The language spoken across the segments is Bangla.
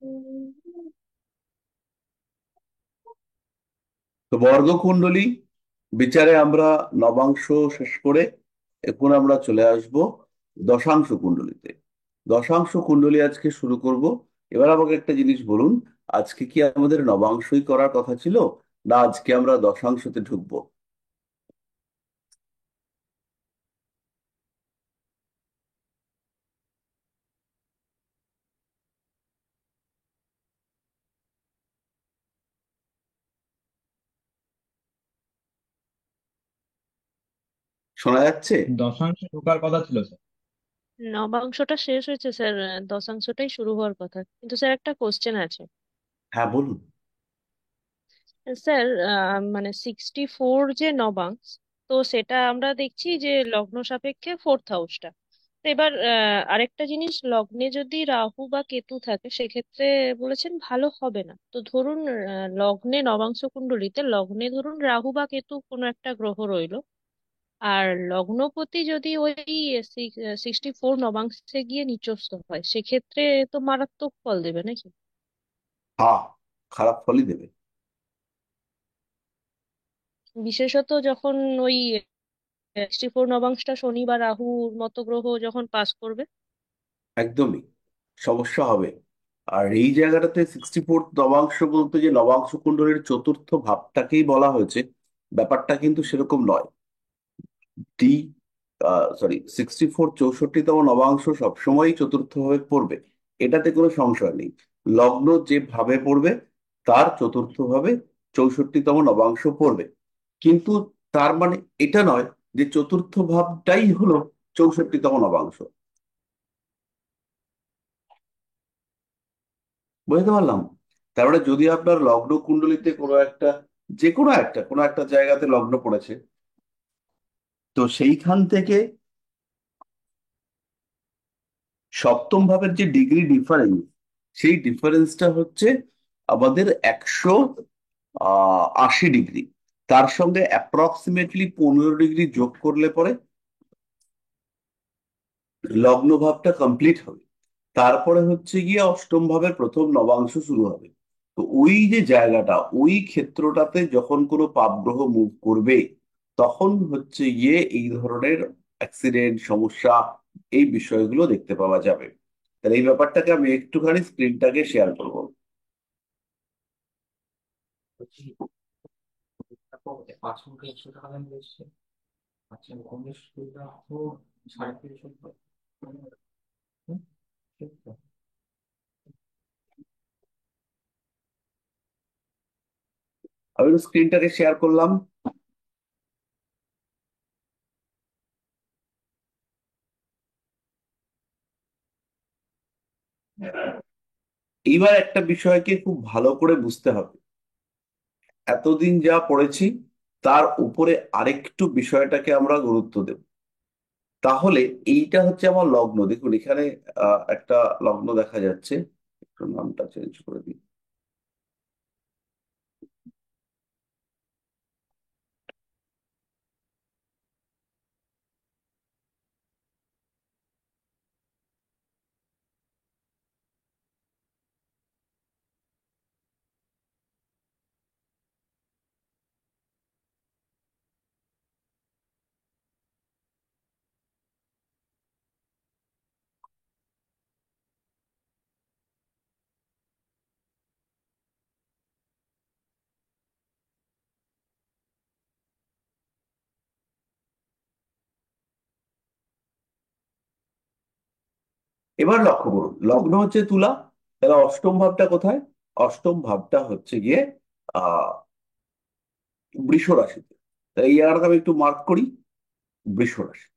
উম, তো বর্গকুণ্ডলী বিচারে আমরা নবাংশ শেষ করে এখন আমরা চলে আসব দশাংশ কুণ্ডলীতে। দশাংশ কুণ্ডলী আজকে শুরু করব। এবার আমাকে একটা জিনিস বলুন, আজকে কি আমাদের নবাংশই করার কথা ছিল, না আজকে আমরা দশাংশতে ঢুকবো? শোনা যাচ্ছে? দশাংশে ঢোকার কথা ছিল স্যার। নবাংশটা শেষ হয়েছে স্যার, দশাংশটাই শুরু হওয়ার কথা, কিন্তু স্যার একটা কোশ্চেন আছে। হ্যাঁ বলুন। স্যার, মানে 64 যে নবাংশ, তো সেটা আমরা দেখছি যে লগ্ন সাপেক্ষে ফোর্থ হাউসটা। তো এবার আরেকটা জিনিস, লগ্নে যদি রাহু বা কেতু থাকে সেক্ষেত্রে বলেছেন ভালো হবে না। তো ধরুন লগ্নে নবাংশ কুণ্ডলীতে লগ্নে ধরুন রাহু বা কেতু কোনো একটা গ্রহ রইলো, আর লগ্নপতি যদি ওই 64 নবাংশে গিয়ে নিচস্থ হয় সেক্ষেত্রে তো মারাত্মক ফল দেবে নাকি? হ্যাঁ, খারাপ ফলই দেবে। বিশেষত যখন ওই 64 নবাংশটা শনি বা রাহুর মতো গ্রহ যখন পাস করবে। একদমই সমস্যা হবে। আর এই জায়গাটাতে 64 নবাংশ বলতে যে নবাংশ কুণ্ডলীর চতুর্থ ভাবটাকেই বলা হয়েছে, ব্যাপারটা কিন্তু সেরকম নয়। ডি সরি, 64 64তম নবাংশ সবসময়ই চতুর্থ ভাবে পড়বে, এটাতে কোনো সংশয় নেই। লগ্ন যে ভাবে পড়বে তার চতুর্থ ভাবে 64তম নবাংশ পড়বে। কিন্তু তার মানে এটা নয় যে চতুর্থ ভাবটাই হলো 64তম নবাংশ। বুঝতে পারলাম? তার মানে যদি আপনার লগ্ন কুণ্ডলিতে কোনো একটা, যে কোনো একটা জায়গাতে লগ্ন পড়েছে, তো সেইখান থেকে সপ্তম ভাবের যে ডিগ্রি ডিফারেন্স, সেই ডিফারেন্সটা হচ্ছে আমাদের 180 ডিগ্রি। তার সঙ্গে অ্যাপ্রক্সিমেটলি 15 ডিগ্রি যোগ করলে পরে লগ্ন ভাবটা কমপ্লিট হবে। তারপরে হচ্ছে গিয়ে অষ্টম ভাবের প্রথম নবাংশ শুরু হবে। তো ওই যে জায়গাটা, ওই ক্ষেত্রটাতে যখন কোনো পাপগ্রহ মুভ করবে, তখন হচ্ছে গিয়ে এই ধরনের অ্যাক্সিডেন্ট সমস্যা, এই বিষয়গুলো দেখতে পাওয়া যাবে। তাহলে এই ব্যাপারটাকে আমি একটুখানি স্ক্রিনটাকে শেয়ার করবো। আমি স্ক্রিনটাকে শেয়ার করলাম। এইবার একটা বিষয়কে খুব ভালো করে বুঝতে হবে, এতদিন যা পড়েছি তার উপরে আরেকটু বিষয়টাকে আমরা গুরুত্ব দেব। তাহলে এইটা হচ্ছে আমার লগ্ন, দেখুন এখানে একটা লগ্ন দেখা যাচ্ছে। একটু নামটা চেঞ্জ করে দিই। এবার লক্ষ্য করুন, লগ্ন হচ্ছে তুলা, তাহলে অষ্টম ভাবটা কোথায়? অষ্টম ভাবটা হচ্ছে গিয়ে আহ বৃষ রাশিতে। তাহলে এই জায়গাটা আমি একটু মার্ক করি, বৃষ রাশি।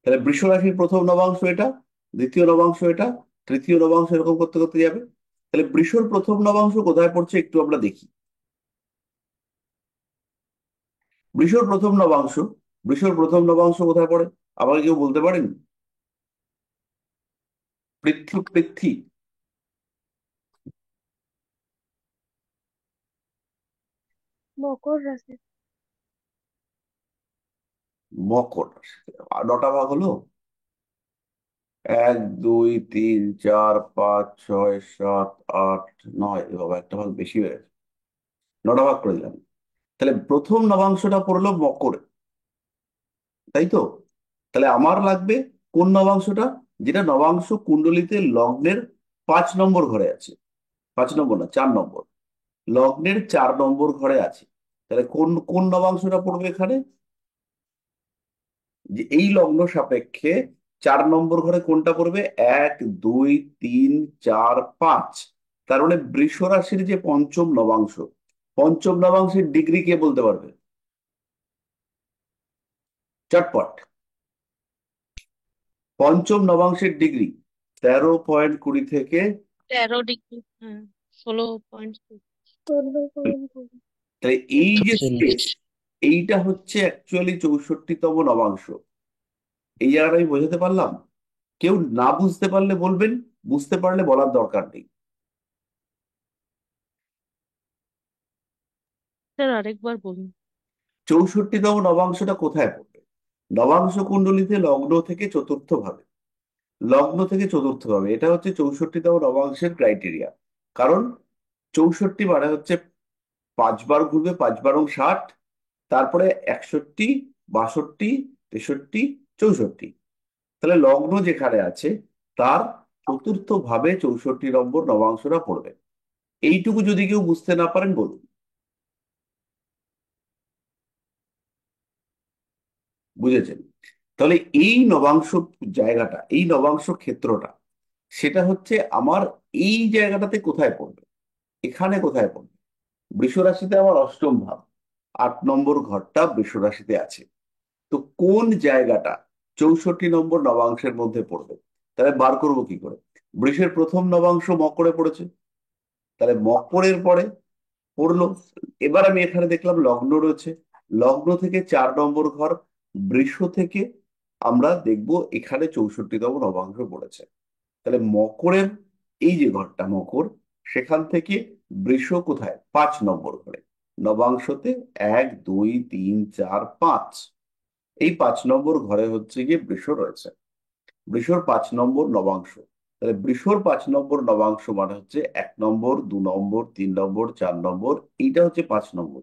তাহলে বৃষ রাশির প্রথম নবাংশ এটা, দ্বিতীয় নবাংশ এটা, তৃতীয় নবাংশ, এরকম করতে করতে যাবে। তাহলে বৃষর প্রথম নবাংশ কোথায় পড়ছে একটু আমরা দেখি। বৃষর প্রথম নবাংশ, বৃষর প্রথম নবাংশ কোথায় পড়ে আমাকে কেউ বলতে পারেন? পৃথ্বী, পৃথ্বী। মকর রাশি। মকর রাশি। আর 9টা ভাগ হলো। এক, দুই, তিন, চার, পাঁচ, ছয়, সাত, আট, নয়। এ বাবা, একটা ভাগ বেশি হয়ে গেছে। নটা ভাগ করে দিলাম। তাহলে প্রথম নবাংশটা পড়লো মকরে, তাই তো? তাহলে আমার লাগবে কোন নবাংশটা? যেটা নবাংশ কুণ্ডলিতে লগ্নের 5 নম্বর ঘরে আছে। 5 নম্বর না, 4 নম্বর। লগ্নের 4 নম্বর ঘরে আছে। তাহলে কোন কোন নবাংশটা পড়বে এখানে? যে এই লগ্ন সাপেক্ষে 4 নম্বর ঘরে কোনটা পড়বে? এক, দুই, তিন, চার, পাঁচ। তার মানে বৃষ রাশির যে পঞ্চম নবাংশ, পঞ্চম নবাংশের ডিগ্রি কে বলতে পারবে? চটপট। পঞ্চম নবাংশের ডিগ্রি 13.20 থেকে 13 ডিগ্রি। হ্যাঁ, 16.2। তাহলে এই যে চল্লিশ। স্পেস, এইটা হচ্ছে অ্যাকচুয়ালি 64তম নবাংশ। এই জায়গাটা আমি বোঝাতে পারলাম? কেউ না বুঝতে পারলে বলবেন, বুঝতে পারলে বলার দরকার নেই। স্যার আরেকবার বলুন। 64তম নবাংশটা কোথায় পড়বে? নবাংশ কুণ্ডলিতে লগ্ন থেকে চতুর্থ ভাবে। লগ্ন থেকে চতুর্থ ভাবে, এটা হচ্ছে 64তম নবাংশের ক্রাইটেরিয়া। কারণ 64 মানে হচ্ছে 5 বার ঘুরবে, 5 বার 60, তারপরে 61, 62, 63, 64। তাহলে লগ্ন যেখানে আছে তার চতুর্থ ভাবে 64 নম্বর নবাংশটা পড়বে। এইটুকু যদি কেউ বুঝতে না পারেন বলুন। বুঝেছেন? তাহলে এই নবাংশ জায়গাটা, এই নবাংশ ক্ষেত্রটা, সেটা হচ্ছে আমার এই জায়গাটাতে কোথায় পড়বে? এখানে কোথায় পড়বে? বৃষ রাশিতে আমার অষ্টম ভাব, 8 নম্বর ঘরটা বৃষ রাশিতে আছে। তো কোন জায়গাটা 64 নম্বর নবাংশের মধ্যে পড়বে? তাহলে বার করব কি করে? বৃষের প্রথম নবাংশ মকরে পড়েছে, তাহলে মকরের পরে পড়লো। এবার আমি এখানে দেখলাম লগ্ন রয়েছে, লগ্ন থেকে 4 নম্বর ঘর বৃষ থেকে আমরা দেখব এখানে 64তম নবাংশ পড়েছে। তাহলে মকরের এই যে ঘরটা মকর, সেখান থেকে বৃষ কোথায়? 5 নম্বর ঘরে নবাংশতে। এক, দুই, তিন, চার, পাঁচ। এই 5 নম্বর ঘরে হচ্ছে গিয়ে বৃষ রয়েছে। বৃষর 5 নম্বর নবাংশ। তাহলে বৃষর 5 নম্বর নবাংশ মানে হচ্ছে 1 নম্বর, 2 নম্বর, 3 নম্বর, 4 নম্বর। এইটা হচ্ছে 5 নম্বর।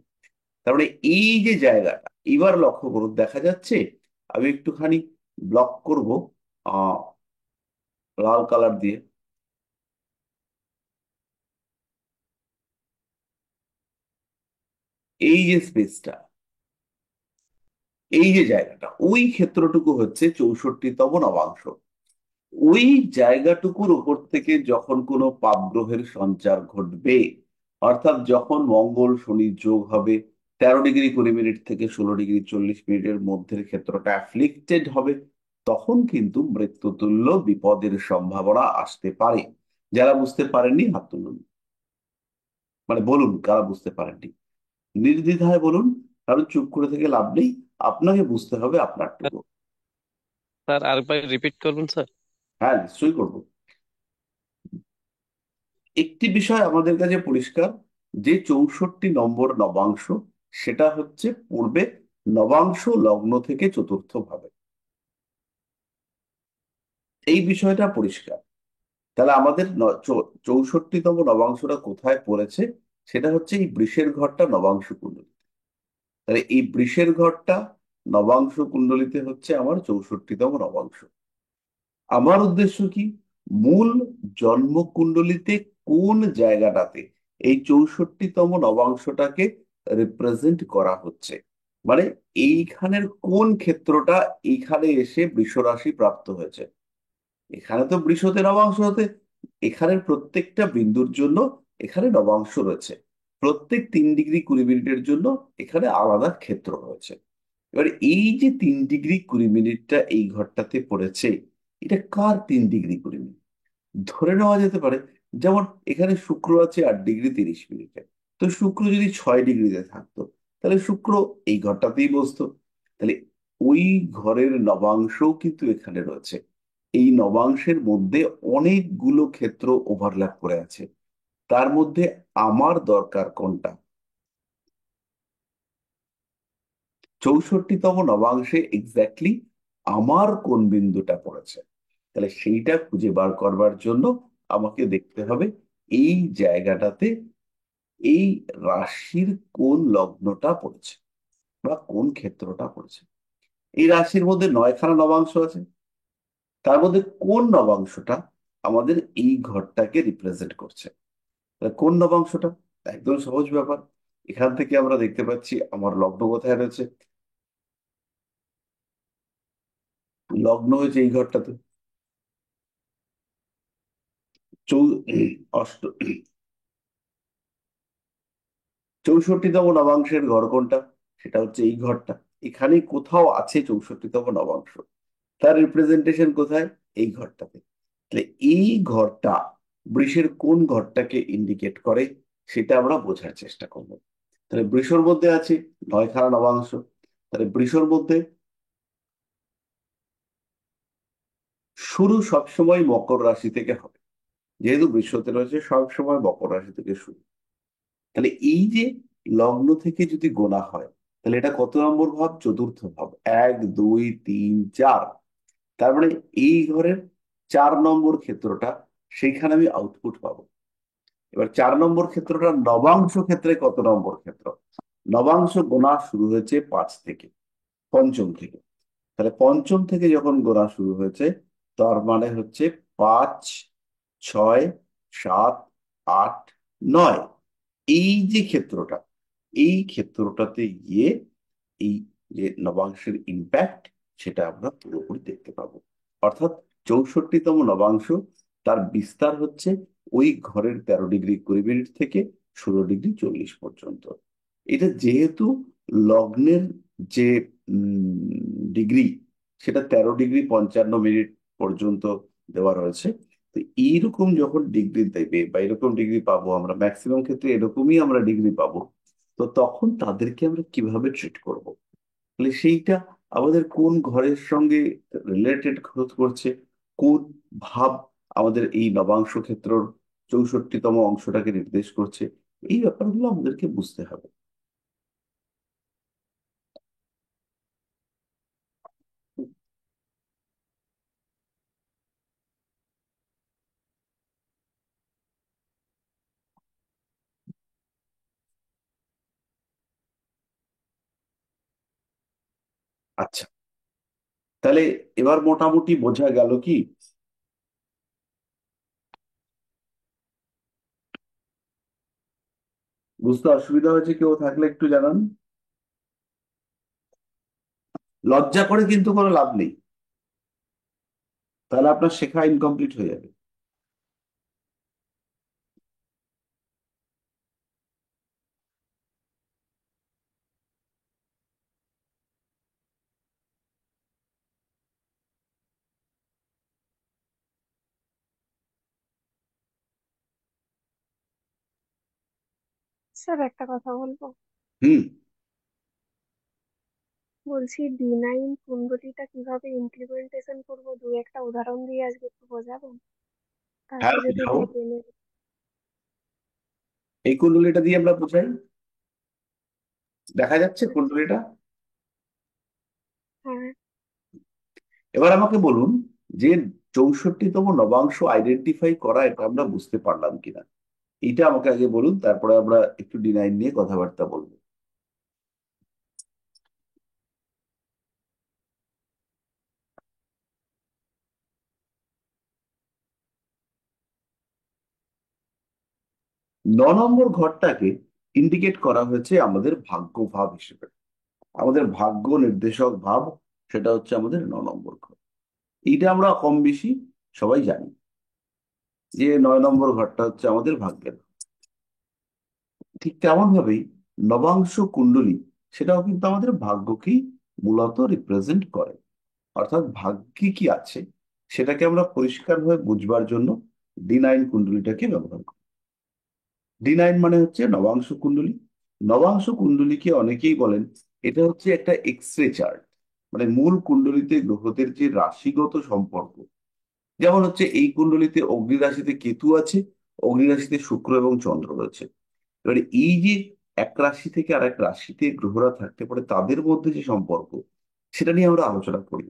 তার মানে এই যে জায়গাটা, এবার লক্ষ্য করুন, দেখা যাচ্ছে। আমি একটুখানি ব্লক করব আহ লাল কালার দিয়ে। এই যে স্পেসটা, এই যে জায়গাটা, ওই ক্ষেত্রটুকু হচ্ছে 64তম নবাংশ। ওই জায়গাটুকুর উপর থেকে যখন কোনো পাপগ্রহের সঞ্চার ঘটবে, অর্থাৎ যখন মঙ্গল শনি যোগ হবে, 13°20 থেকে 16°40 মধ্যের ক্ষেত্রটা অ্যাফ্লিক্টেড হবে, তখন কিন্তু মৃত্যুতুল্য বিপদের সম্ভাবনা আসতে পারে। যারা বুঝতে পারেননি হাত তুলুন, মানে বলুন কারা বুঝতে পারেননি, নির্দ্বিধায় বলুন। কারণ চুপ করে থেকে লাভ নেই, আপনাকে বুঝতে হবে আপনারটুকু। স্যার আরেকবার রিপিট করবেন স্যার। হ্যাঁ, নিশ্চয়ই করবো। একটি বিষয় আমাদের কাছে পরিষ্কার, যে 64 নম্বর নবাংশ, সেটা হচ্ছে পূর্বে নবাংশ লগ্ন থেকে চতুর্থ ভাবে। এই বিষয়টা পরিষ্কার। তাহলে আমাদের 64তম নবাংশটা কোথায় পড়েছে? সেটা হচ্ছে এই বৃষের ঘরটা নবাংশ কুণ্ডলী। তাহলে এই বৃষের ঘরটা নবাংশ কুণ্ডলিতে হচ্ছে আমার 64তম নবাংশ। আমার উদ্দেশ্য কি? মূল জন্ম কুণ্ডলিতে কোন জায়গাটাতে এই 64তম নবাংশটাকে রিপ্রেজেন্ট করা হচ্ছে, মানে এইখানের কোন ক্ষেত্রটা এইখানে এসে বৃষ রাশি প্রাপ্ত হয়েছে। এখানে তো বৃষতে নবাংশ হতে, এখানের প্রত্যেকটা বিন্দুর জন্য এখানে নবাংশ রয়েছে। প্রত্যেক 3°20 জন্য এখানে আলাদা ক্ষেত্র রয়েছে। এবার এই যে 3°20 এই ঘরটাতে পড়েছে, এটা কার 3°20? ধরে নেওয়া যেতে পারে, যেমন এখানে শুক্র আছে 8°30। তো শুক্র যদি 6°তে থাকতো, তাহলে শুক্র এই ঘরটাতেই বসতো। তাহলে ওই ঘরের নবাংশও কিন্তু এখানে রয়েছে। এই নবাংশের মধ্যে অনেকগুলো ক্ষেত্র ওভারল্যাপ করে আছে। তার মধ্যে আমার দরকার কোনটা? 64তম নবাংশে এক্স্যাক্টলি আমার কোন বিন্দুটা পড়েছে। তাহলে সেইটা খুঁজে বার করবার জন্য আমাকে দেখতে হবে এই জায়গাটাতে এই রাশির কোন লগ্নটা পড়েছে বা কোন ক্ষেত্রটা পড়েছে। এই রাশির মধ্যে 9খানা নবাংশ আছে, তার মধ্যে কোন নবাংশটা আমাদের এই ঘরটাকে রিপ্রেজেন্ট করছে। তাহলে কোন নবাংশটা? একদম সহজ ব্যাপার। এখান থেকে আমরা দেখতে পাচ্ছি আমার লগ্ন কোথায় রয়েছে। লগ্ন হয়েছে এই ঘরটাতে। চৌ অষ্ট 64তম নবাংশের ঘর কোনটা? সেটা হচ্ছে এই ঘরটা। এখানে কোথাও আছে 64তম নবাংশ, তার রিপ্রেজেন্টেশন কোথায়? এই ঘরটাতে। তাহলে এই ঘরটা বৃষের কোন ঘরটাকে ইন্ডিকেট করে সেটা আমরা বোঝার চেষ্টা করব। তাহলে বৃষর মধ্যে আছে 9খানা নবাংশ। তাহলে বৃষর মধ্যে শুরু সবসময় মকর রাশি থেকে হবে, যেহেতু বৃষতে রয়েছে সবসময় মকর রাশি থেকে শুরু। তাহলে এই যে লগ্ন থেকে যদি গোনা হয়, তাহলে এটা কত নম্বর ভাব? চতুর্থ ভাব। 1 2 3 4। তার মানে এই ঘরের 4 নম্বর ক্ষেত্রটা, সেইখানে আমি আউটপুট পাবো। এবার 4 নম্বর ক্ষেত্রটা নবাংশ ক্ষেত্রে কত নম্বর ক্ষেত্র? নবাংশ গোনা শুরু হয়েছে 5 থেকে, পঞ্চম থেকে। তাহলে পঞ্চম থেকে যখন গোনা শুরু হয়েছে, তার মানে হচ্ছে 5 6 7 8 9। এই যে ক্ষেত্রটা, এই ক্ষেত্রটাতে গিয়ে এই যে নবাংশের ইম্প্যাক্ট, সেটা আমরা পুরোপুরি দেখতে পাবো। অর্থাৎ 64তম নবাংশ, তার বিস্তার হচ্ছে ওই ঘরের 13°20' থেকে 16°40 পর্যন্ত। এটা যেহেতু লগ্নের যে ডিগ্রি, সেটা 13°55' পর্যন্ত দেওয়া রয়েছে। তো এইরকম যখন ডিগ্রি দেবে বা এরকম ডিগ্রি পাবো, আমরা ম্যাক্সিমাম ক্ষেত্রে এরকমই আমরা ডিগ্রি পাবো, তো তখন তাদেরকে আমরা কিভাবে ট্রিট করব। তাহলে সেইটা আমাদের কোন ঘরের সঙ্গে রিলেটেড করছে, কোন ভাব আমাদের এই নবাংশ ক্ষেত্রর 64তম অংশটাকে নির্দেশ করছে, এই ব্যাপারগুলো আমাদেরকে বুঝতে হবে। আচ্ছা, তাহলে এবার মোটামুটি বোঝা গেল কি? বুঝতে অসুবিধা হয়েছে কেউ থাকলে একটু জানান। লজ্জা করে কিন্তু কোনো লাভ নেই, তাহলে আপনার শেখা ইনকমপ্লিট হয়ে যাবে। স্যার একটা কথা বলবো। হুম। বলছি D9 কুণ্ডলীটা কিভাবে ইমপ্লিমেন্টেশন করবো, দু একটা উদাহরণ দিয়ে আজকে একটু বোঝাবেন? হ্যাঁ, তারপর যদি বুঝাবো। ডেট এনে। এই কুণ্ডলীটা দিয়ে আমরা বোঝাই। দেখা যাচ্ছে আচ্ছা। কুণ্ডলীটা? হ্যাঁ। এবার আমাকে বলুন যে 64তম নবাংশ আইডেন্টিফাই করা, এটা আমরা বুঝতে পারলাম কিনা, এটা আমাকে আগে বলুন, তারপরে আমরা একটু ডিনাইন নিয়ে কথাবার্তা বলবো। 9 নম্বর ঘরটাকে ইন্ডিকেট করা হয়েছে আমাদের ভাগ্য ভাব হিসেবে। আমাদের ভাগ্য নির্দেশক ভাব, সেটা হচ্ছে আমাদের 9 নম্বর ঘর। এইটা আমরা কম বেশি সবাই জানি যে 9 নম্বর ঘরটা হচ্ছে আমাদের ভাগ্যের ঘর। ঠিক তেমন ভাবেই নবাংশ কুণ্ডলী, সেটাও কিন্তু আমাদের ভাগ্যকেই মূলত রিপ্রেজেন্ট করে। অর্থাৎ ভাগ্যে কি আছে সেটাকে আমরা পরিষ্কারভাবে বুঝবার জন্য D9 কুণ্ডলীটাকে ব্যবহার করি। D9 মানে হচ্ছে নবাংশ কুণ্ডলী। নবাংশ কুণ্ডলীকে অনেকেই বলেন এটা হচ্ছে একটা এক্স রে চার্ট, মানে মূল কুণ্ডলীতে গ্রহদের যে রাশিগত সম্পর্ক। যেমন হচ্ছে এই কুণ্ডলীতে অগ্নি রাশিতে কেতু আছে, অগ্নি রাশিতে শুক্র এবং চন্দ্র রয়েছে। এবারে এই যে এক রাশি থেকে আর এক রাশিতে গ্রহরা থাকতে পারে, তাদের মধ্যে যে সম্পর্ক, সেটা নিয়ে আমরা আলোচনা করি।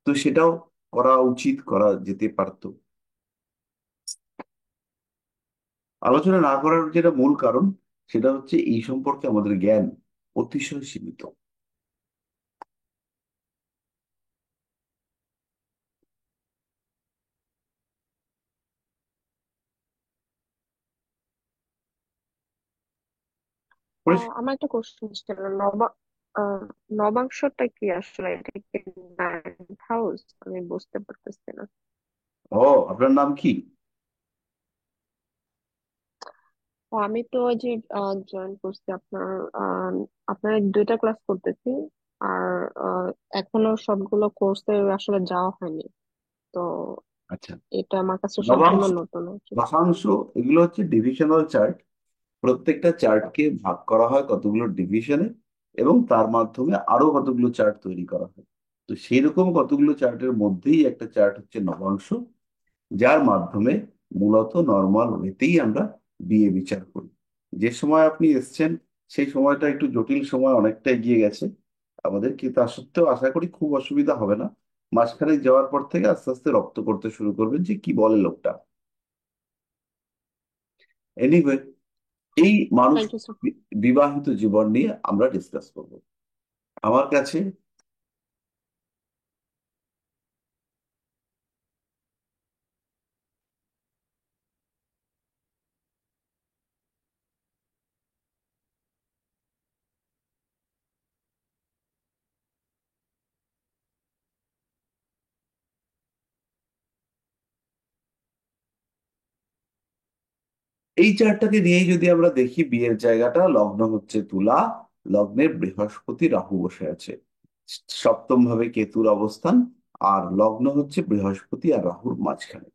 তো সেটাও করা উচিত, করা যেতে পারতো। আলোচনা না করার যেটা মূল কারণ, সেটা হচ্ছে এই সম্পর্কে আমাদের জ্ঞান অতিশয় সীমিত। আমার একটা কোশ্চেন ছিল, আহ, নবাংশটা কি আসলে? এটা কি নাইন্থ হাউস? আমি বুঝতে পারতেছি না। ও, আপনার নাম কি? ও, আমি তো ওই যে জয়েন করছি আপনার, আপনার দুইটা ক্লাস করতেছি। আর আহ, এখনো সবগুলো কোর্সে আসলে যাওয়া হয়নি। তো আচ্ছা, এটা আমার কাছে সম্পূর্ণ নবাংশ, নতুন আর কি। দশাংশ, এগুলো হচ্ছে ডিভিশনাল চার্ট। প্রত্যেকটা চার্টকে ভাগ করা হয় কতগুলো ডিভিশনে, এবং তার মাধ্যমে আরো কতগুলো চার্ট তৈরি করা হয়। তো সেরকম কতগুলো চার্টের মধ্যেই একটা চার্ট হচ্ছে নবাংশ, যার মাধ্যমে মূলত নর্মাল ওয়েতেই আমরা বিয়ে বিচার করি। যে সময় আপনি এসছেন সেই সময়টা একটু জটিল সময়, অনেকটা এগিয়ে গেছে আমাদের, কিন্তু তা সত্ত্বেও আশা করি খুব অসুবিধা হবে না। মাঝখানে যাওয়ার পর থেকে আস্তে আস্তে রপ্ত করতে শুরু করবেন যে কি বলে লোকটা। এনিওয়ে, এই মানুষ থ্যাংক ইউ স্যার। বিবাহিত জীবন নিয়ে আমরা ডিসকাস করব। আমার কাছে এই চার্টটাকে নিয়েই যদি আমরা দেখি, বিয়ের জায়গাটা লগ্ন হচ্ছে তুলা, লগ্নে বৃহস্পতি রাহু বসে আছে, সপ্তম ভাবে কেতুর অবস্থান, আর লগ্ন হচ্ছে বৃহস্পতি আর রাহুর মাঝখানে।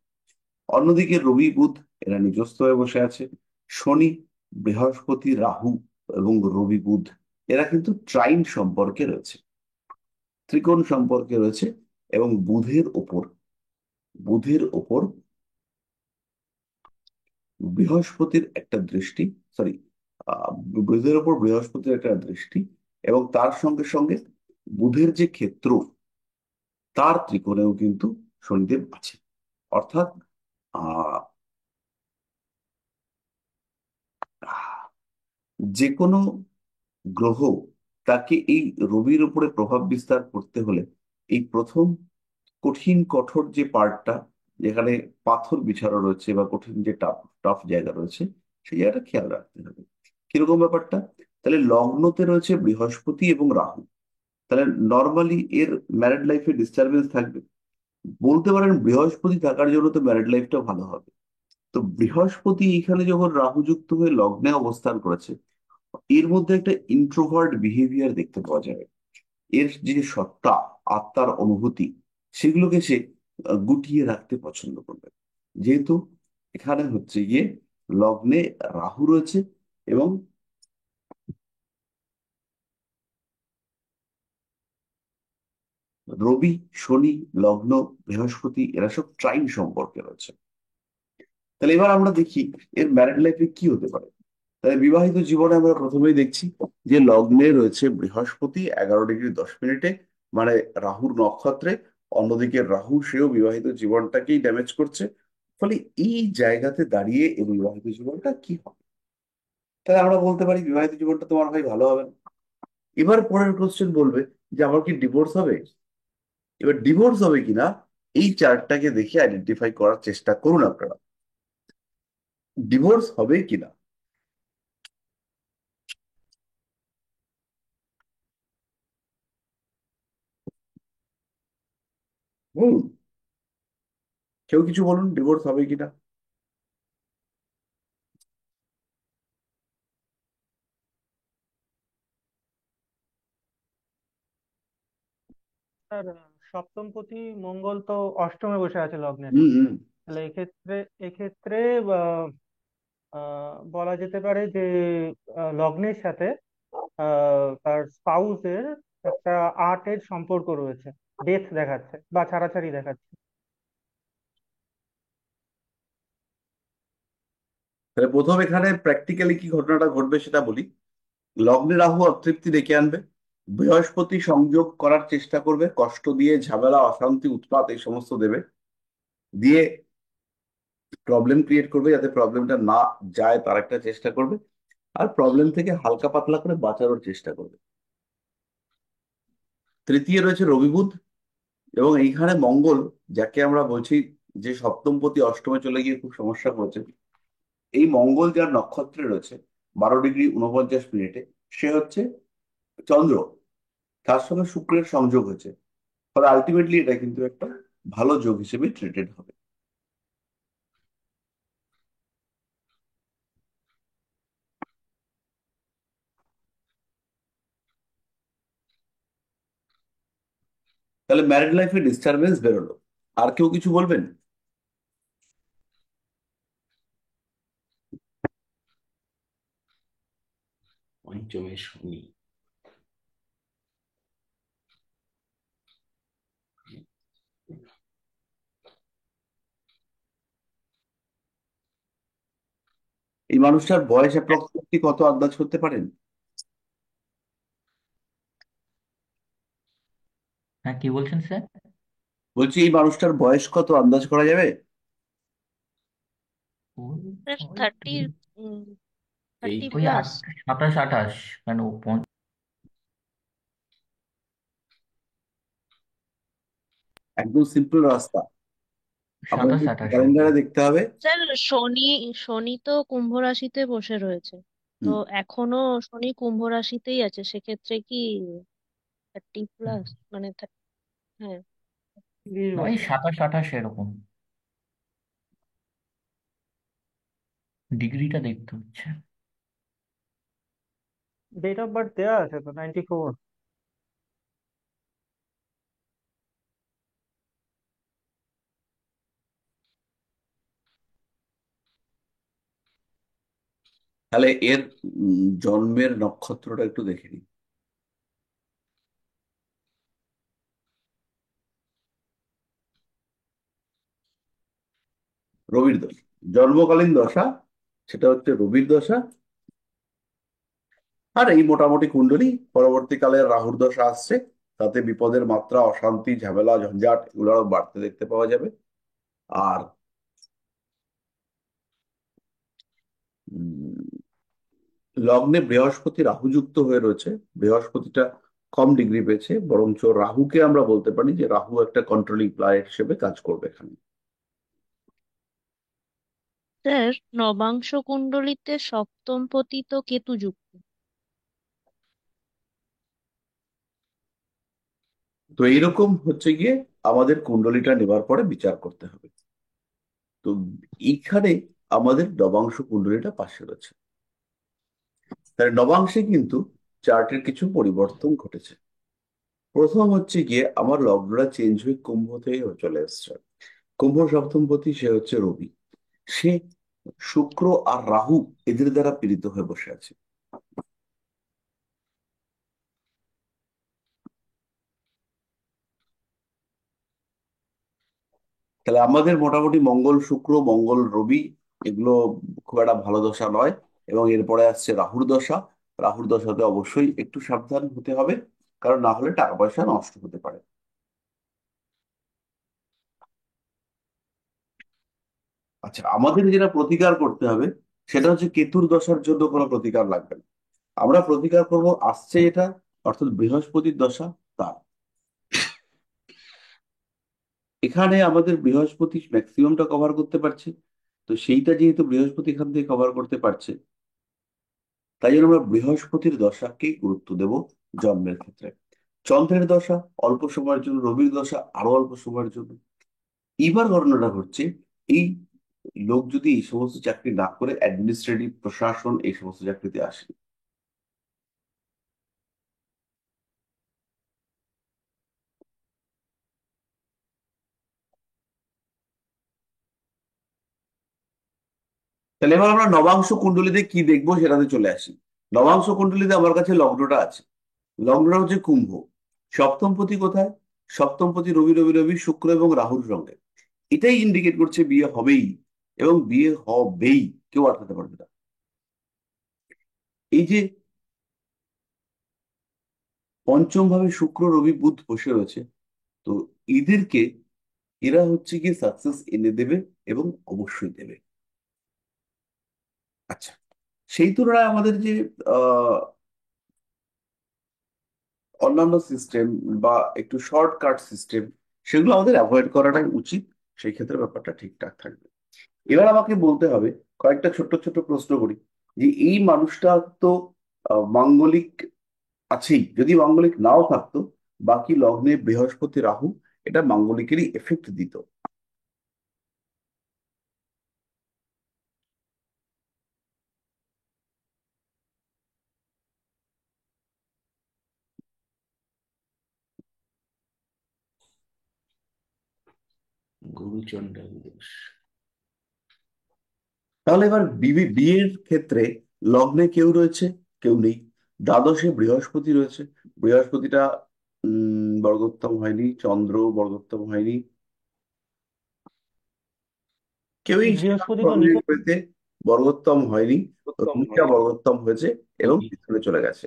অন্যদিকে রবি বুধ এরা নিজস্থ হয়ে বসে আছে। শনি, বৃহস্পতি, রাহু এবং রবি বুধ এরা কিন্তু ট্রাইন সম্পর্কে রয়েছে, ত্রিকোণ সম্পর্কে রয়েছে। এবং বুধের ওপর বৃহস্পতির একটা দৃষ্টি, সরি, বুধের ওপর বৃহস্পতির একটা দৃষ্টি, এবং তার সঙ্গে সঙ্গে বুধের যে ক্ষেত্র, তার ত্রিকোণেও কিন্তু শনিদেব আছে। অর্থাৎ আহ যে কোনো গ্রহ তাকে এই রবির উপরে প্রভাব বিস্তার করতে হলে এই প্রথম কঠিন কঠোর যে পার্টটা, যেখানে পাথর বিছানো রয়েছে বা কঠিন যে টাফ টাফ জায়গা রয়েছে, সেই জায়গাটা খেয়াল রাখতে হবে। কিরকম ব্যাপারটা? তাহলে লগ্নতে রয়েছে বৃহস্পতি এবং রাহু, তাহলে নর্মালি এর ম্যারিড লাইফে ডিস্টারবেন্স থাকবে। বলতে পারেন বৃহস্পতি থাকার জন্য তো ম্যারিড লাইফটা ভালো হবে। তো বৃহস্পতি এখানে যখন রাহু যুক্ত হয়ে লগ্নে অবস্থান করেছে, এর মধ্যে একটা ইন্ট্রোভার্ট বিহেভিয়ার দেখতে পাওয়া যাবে। এর যে সত্তা, আত্মার অনুভূতি, সেগুলোকে সে গুটিয়ে রাখতে পছন্দ করবে। যেহেতু এখানে হচ্ছে গিয়ে লগ্নে রাহু রয়েছে, এবং রবি, শনি, লগ্ন, বৃহস্পতি এরা সব ট্রাইন সম্পর্কে রয়েছে। তাহলে এবার আমরা দেখি এর ম্যারিড লাইফে কি হতে পারে। তাহলে বিবাহিত জীবনে আমরা প্রথমেই দেখছি যে লগ্নে রয়েছে বৃহস্পতি 11 ডিগ্রি 10 মিনিটে, মানে রাহুর নক্ষত্রে। অন্যদিকে রাহু সেও বিবাহিত জীবনটাকেই ড্যামেজ করছে। ফলে এই জায়গাতে দাঁড়িয়ে এই বিবাহিত জীবনটা কি হবে? তাহলে আমরা বলতে পারি বিবাহিত জীবনটা তোমার ভাই ভালো হবে না। এবার পরের কোশ্চেন বলবে যে আমার কি ডিভোর্স হবে? এবার ডিভোর্স হবে কিনা এই চার্টটাকে দেখে আইডেন্টিফাই করার চেষ্টা করুন আপনারা, ডিভোর্স হবে কিনা। বলুন, কেউ কিছু বলুন, ডিভোর্স হবে কিনা। স্যার, সপ্তমপতি মঙ্গল তো অষ্টমে বসে আছে লগ্নের। হুম, হুম। তাহলে এক্ষেত্রে আহ, বলা যেতে পারে যে লগ্নের সাথে তার স্পাউসের একটা আর্টের সম্পর্ক রয়েছে, ডেথ দেখাচ্ছে বা ছাড়াছাড়ি দেখাচ্ছে। তাহলে প্রথম এখানে প্র্যাকটিক্যালি কি ঘটনাটা ঘটবে সেটা বলি। লগ্নে রাহু অতৃপ্তি ডেকে আনবে, বৃহস্পতি সংযোগ করার চেষ্টা করবে, কষ্ট দিয়ে, ঝামেলা, অশান্তি, উৎপাত এই সমস্ত দেবে, দিয়ে প্রবলেম ক্রিয়েট করবে, যাতে প্রবলেমটা না যায় তার একটা চেষ্টা করবে, আর প্রবলেম থেকে হালকা পাতলা করে বাঁচানোর চেষ্টা করবে। তৃতীয় রয়েছে রবি বুধ, এবং এইখানে মঙ্গল, যাকে আমরা বলছি যে সপ্তমপতি অষ্টমে চলে গিয়ে খুব সমস্যা করেছে, এই মঙ্গল যার নক্ষত্রে রয়েছে 12°49', সে হচ্ছে চন্দ্র, তার সঙ্গে শুক্রের সংযোগ হয়েছে। ফলে আলটিমেটলি এটা কিন্তু একটা ভালো যোগ হিসেবে ট্রিটেড হবে। তাহলে ম্যারিড লাইফে ডিস্টারবেন্স বেরোলো। আর কেউ কিছু বলবেন? পঞ্চমে শনি। এই মানুষটার বয়স অ্যাপ্রক্সিমেটলি কত আন্দাজ করতে পারেন? হ্যাঁ, কি বলছেন স্যার? বলছি এই মানুষটার বয়স কত আন্দাজ করা যাবে? ওই স্যার ওই 30, এই 30 ওই প্লাস। 27 28, কেন একদম সিম্পল রাস্তা, আপনাকে 27 28 হবে। ক্যালেন্ডারে দেখতে হবে। স্যার শনি, শনি তো কুম্ভ রাশিতে বসে রয়েছে, তো হুম, এখনো শনি কুম্ভ রাশিতেই আছে, সেক্ষেত্রে কি 30 হুম। প্লাস মানে হ্যাঁ। 30 ওই বছর 27 28 এরকম ডিগ্রিটা দেখতে হচ্ছে। ডেট অফ বার্থ দেওয়া আছে তো, 94। তাহলে এর জন্মের নক্ষত্রটা একটু দেখে নিই। রবির দশা, জন্মকালীন দশা, সেটা হচ্ছে রবির দশা। আর এই মোটামুটি কুণ্ডলী, পরবর্তীকালে রাহুর দশা আসছে, তাতে বিপদের মাত্রা, অশান্তি, ঝামেলা, ঝঞ্ঝাট এগুলো আরো বাড়তে দেখতে পাওয়া যাবে। আর উম, লগ্নে বৃহস্পতি রাহু যুক্ত হয়ে রয়েছে। বৃহস্পতিটা কম ডিগ্রি পেয়েছে, বরঞ্চ রাহুকে আমরা বলতে পারি যে রাহু একটা কন্ট্রোলিং প্ল্যানেট হিসেবে কাজ করবে এখানে। স্যার নবাংশ কুণ্ডলিতে সপ্তম পতিত কেতু যুক্ত। তো এইরকম হচ্ছে গিয়ে আমাদের কুণ্ডলীটা নেবার পরে বিচার করতে হবে। তো এইখানে আমাদের নবাংশ কুণ্ডলীটা পাশে রয়েছে, তাই নবাংশে কিন্তু চার্টের কিছু পরিবর্তন ঘটেছে। প্রথম হচ্ছে গিয়ে আমার লগ্নটা চেঞ্জ হয়ে কুম্ভতে চলে এসছে। কুম্ভ সপ্তমপতি, সে হচ্ছে রবি। সে শুক্র আর রাহু এদের দ্বারা পীড়িত হয়ে বসে আছে। তাহলে আমাদের মোটামুটি মঙ্গল শুক্র, মঙ্গল রবি, এগুলো খুব একটা ভালো দশা নয়। এবং এরপরে আসছে রাহুর দশা। রাহুর দশাতে অবশ্যই একটু সাবধান হতে হবে, কারণ না হলে টাকা পয়সা নষ্ট হতে পারে। আচ্ছা, আমাদের যেটা প্রতিকার করতে হবে সেটা হচ্ছে কেতুর দশার জন্য কোনো প্রতিকার লাগবে না। আমরা প্রতিকার করব আসছে এটা, অর্থাৎ বৃহস্পতির দশা, তার। এখানে আমাদের বৃহস্পতি ম্যাক্সিমামটা কভার করতে পারছে, তো সেইটা যেহেতু বৃহস্পতি এখান থেকে কভার করতে পারছে, তাই জন্য আমরা বৃহস্পতির দশাকে গুরুত্ব দেব জন্মের ক্ষেত্রে। চন্দ্রের দশা অল্প সময়ের জন্য, রবির দশা আরো অল্প সময়ের জন্য। এবার ঘটনাটা হচ্ছে, এই লোক যদি এই সমস্ত চাকরি না করে অ্যাডমিনিস্ট্রেটিভ, প্রশাসন এই সমস্ত চাকরিতে আসে, তাহলে এবার আমরা নবাংশ কুণ্ডলীতে কি দেখবো সেটাতে চলে আসি। নবাংশ কুণ্ডলীতে আমার কাছে লগ্নটা আছে। লগ্নটা হচ্ছে কুম্ভ। সপ্তমপতি কোথায়? সপ্তমপতি রবি, রবি রবি শুক্র এবং রাহুর সঙ্গে। এটাই ইন্ডিকেট করছে বিয়ে হবেই, এবং বিয়ে হবেই, কেউ আটকাতে পারবে না। এই যে পঞ্চম ভাবে শুক্র রবি বুধ বসে রয়েছে। তো এদেরকে, এরা হচ্ছে গিয়ে সাকসেস এনে দেবে এবং অবশ্যই দেবে। আচ্ছা, সেই তুলনায় আমাদের যে আহ অন্যান্য সিস্টেম বা একটু শর্টকাট সিস্টেম, সেগুলো আমাদের অ্যাভয়েড করাটাই উচিত। সেই ক্ষেত্রে ব্যাপারটা ঠিকঠাক থাকবে। এবার আমাকে বলতে হবে, কয়েকটা ছোট্ট ছোট্ট প্রশ্ন করি, যে এই মানুষটা তো মাঙ্গলিক আছেই, যদি মাঙ্গলিক নাও থাকতো, বাকি লগ্নে বৃহস্পতি রাহু এটা মাঙ্গলিকেরই এফেক্ট দিত। গুরুচণ্ডাল দোষ। তাহলে এবার বিয়ের ক্ষেত্রে লগ্নে কেউ রয়েছে, কেউ নেই। দ্বাদশে বৃহস্পতি রয়েছে, বৃহস্পতিটা বর্গোত্তম হয়নি, চন্দ্র বর্গোত্তম হয়নি, কেউই বৃহস্পতি তো নিচে। পেতে বর্গোত্তম হয়নি। রবিটা বর্গোত্তম হয়েছে এবং পিছনে চলে গেছে।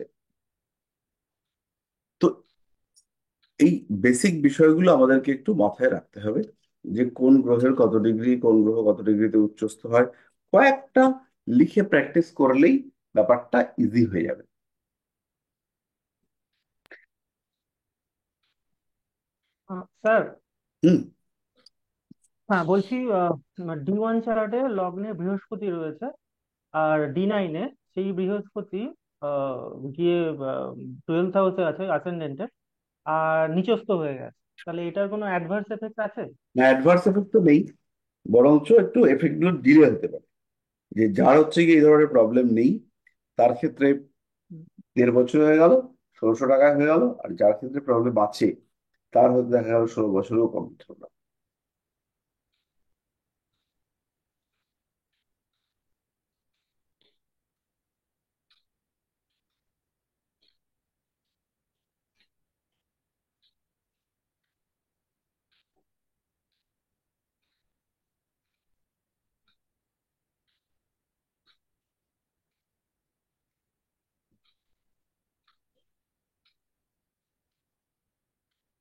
তো এই বেসিক বিষয়গুলো আমাদেরকে একটু মাথায় রাখতে হবে, যে কোন গ্রহের কত ডিগ্রি, কোন গ্রহ কত ডিগ্রিতে উচ্চস্থ হয়। কয়েকটা লিখে প্র্যাকটিস করলেই ব্যাপারটা ইজি হয়ে যাবে। স্যার, হুম। হ্যাঁ বলছি, D1 চার্টে লগ্নে বৃহস্পতি রয়েছে, আর D9-এ সেই বৃহস্পতি আহ, গিয়ে 12th হাউসে আছে অ্যাসেন্ডেন্টে, আর নিচস্থ হয়ে গেছে। তাহলে এটার কোনো অ্যাডভার্স এফেক্ট আছে? না, অ্যাডভার্স এফেক্ট তো নেই, বরঞ্চ একটু এফেক্ট গুলো ডিলে হতে পারে। যে যার হচ্ছে কি এই ধরনের প্রবলেম নেই, তার ক্ষেত্রে 1.5 বছর হয়ে গেল, 1600 টাকায় হয়ে গেল। আর যার ক্ষেত্রে প্রবলেম আছে, তার হয়তো দেখা গেল 16 বছরেও কমপ্লিট হলো না।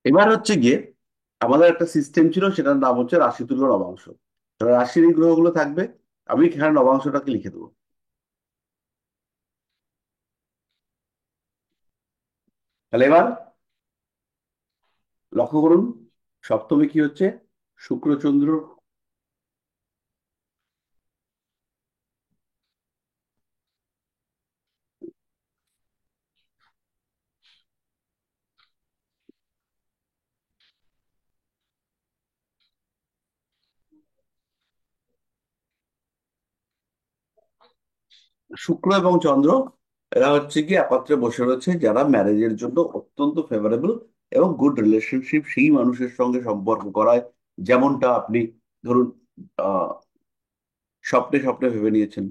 এবার হচ্ছে গিয়ে আমাদের একটা সিস্টেম ছিল, সেটার নাম হচ্ছে রাশিতুল্য নবাংশ। তাহলে রাশির এই গ্রহগুলো থাকবে, আমি এখানে নবাংশটাকে লিখে দেবো। তাহলে এবার লক্ষ্য করুন, সপ্তমে কি হচ্ছে, শুক্র চন্দ্র। শুক্র এবং চন্দ্র, এরা হচ্ছে কি একত্রে বসে রয়েছে যারা ম্যারেজের জন্য অত্যন্ত ফেভারেবল এবং গুড রিলেশনশিপ সেই মানুষের সঙ্গে সম্পর্ক করায়। যেমনটা আপনি ধরুন আহ স্বপ্নে স্বপ্নে ভেবে নিয়েছেন।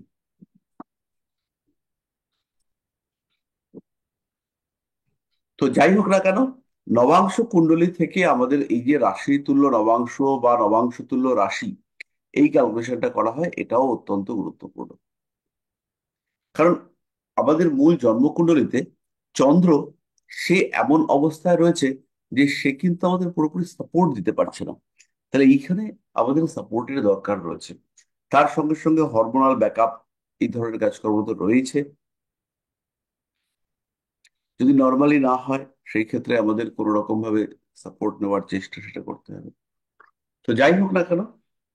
তো যাই হোক না কেন, নবাংশ কুণ্ডলী থেকে আমাদের এই যে রাশি তুল্য নবাংশ বা নবাংশ তুল্য রাশি, এই ক্যালকুলেশনটা করা হয়, এটাও অত্যন্ত গুরুত্বপূর্ণ। কারণ আমাদের মূল জন্মকুণ্ডলীতে চন্দ্র, সে এমন অবস্থায় রয়েছে যে সে কিন্তু আমাদের পুরোপুরি সাপোর্ট দিতে পারছে না। তাহলে এইখানে আমাদের সাপোর্টের দরকার রয়েছে। তার সঙ্গে সঙ্গে হরমোনাল ব্যাকআপ, এই ধরনের কাজকর্ম তো রয়েছে। যদি নর্মালি না হয়, সেই ক্ষেত্রে আমাদের কোনো রকম ভাবে সাপোর্ট নেওয়ার চেষ্টা সেটা করতে হবে। তো যাই হোক না কেন,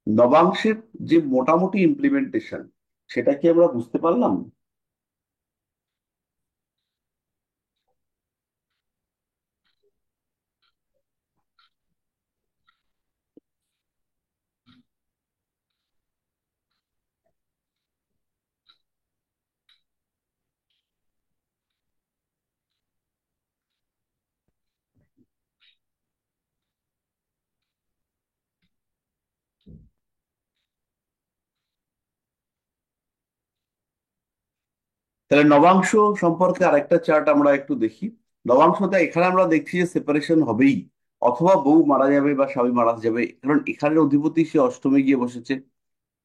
নবাংশের যে মোটামুটি ইমপ্লিমেন্টেশন, সেটা কি আমরা বুঝতে পারলাম? তাহলে নবাংশ সম্পর্কে আরেকটা চার্ট আমরা একটু দেখি। নবাংশটা এখানে আমরা দেখছি যে সেপারেশন হবেই, অথবা বউ মারা যাবে বা স্বামী মারা যাবে, কারণ এখানের অধিপতি সে অষ্টমে গিয়ে বসেছে,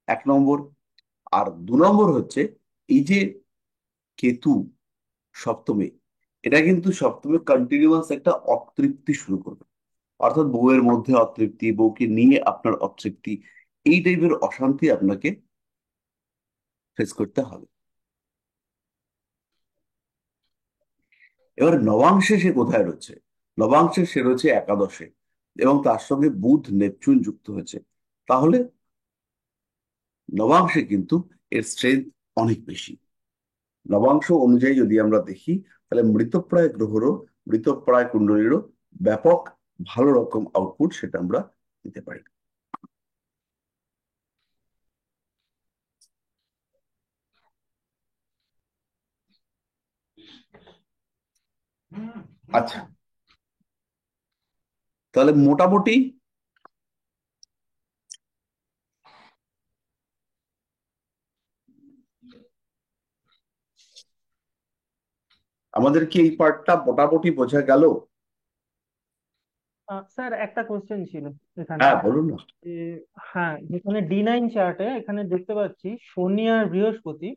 1 নম্বর। আর 2 নম্বর হচ্ছে এই যে কেতু সপ্তমে, এটা কিন্তু সবসময় কন্টিনিউয়াস একটা অতৃপ্তি শুরু করবে। অর্থাৎ বউয়ের মধ্যে অতৃপ্তি, বউকে নিয়ে আপনার অতৃপ্তি, এই টাইপের অশান্তি আপনাকে ফেস করতে হবে। এবার নবাংশে সে কোথায় রয়েছে? নবাংশে সে রয়েছে একাদশে, এবং তার সঙ্গে বুধ নেপচুন যুক্ত হয়েছে। তাহলে নবাংশে কিন্তু এর স্ট্রেংথ অনেক বেশি। নবাংশ অনুযায়ী যদি আমরা দেখি, তাহলে মৃতপ্রায় গ্রহেরও, মৃতপ্রায় কুণ্ডলীরও ব্যাপক ভালো রকম আউটপুট সেটা আমরা দিতে পারি। আচ্ছা, তাহলে মোটামুটি আমাদের কি এই পার্টটা মোটামুটি বোঝা গেল? স্যার একটা কোশ্চেন ছিল এখানে, হ্যাঁ, বলুন না। যে হ্যাঁ, যেখানে D9 চার্টে এখানে দেখতে পাচ্ছি শনি আর বৃহস্পতি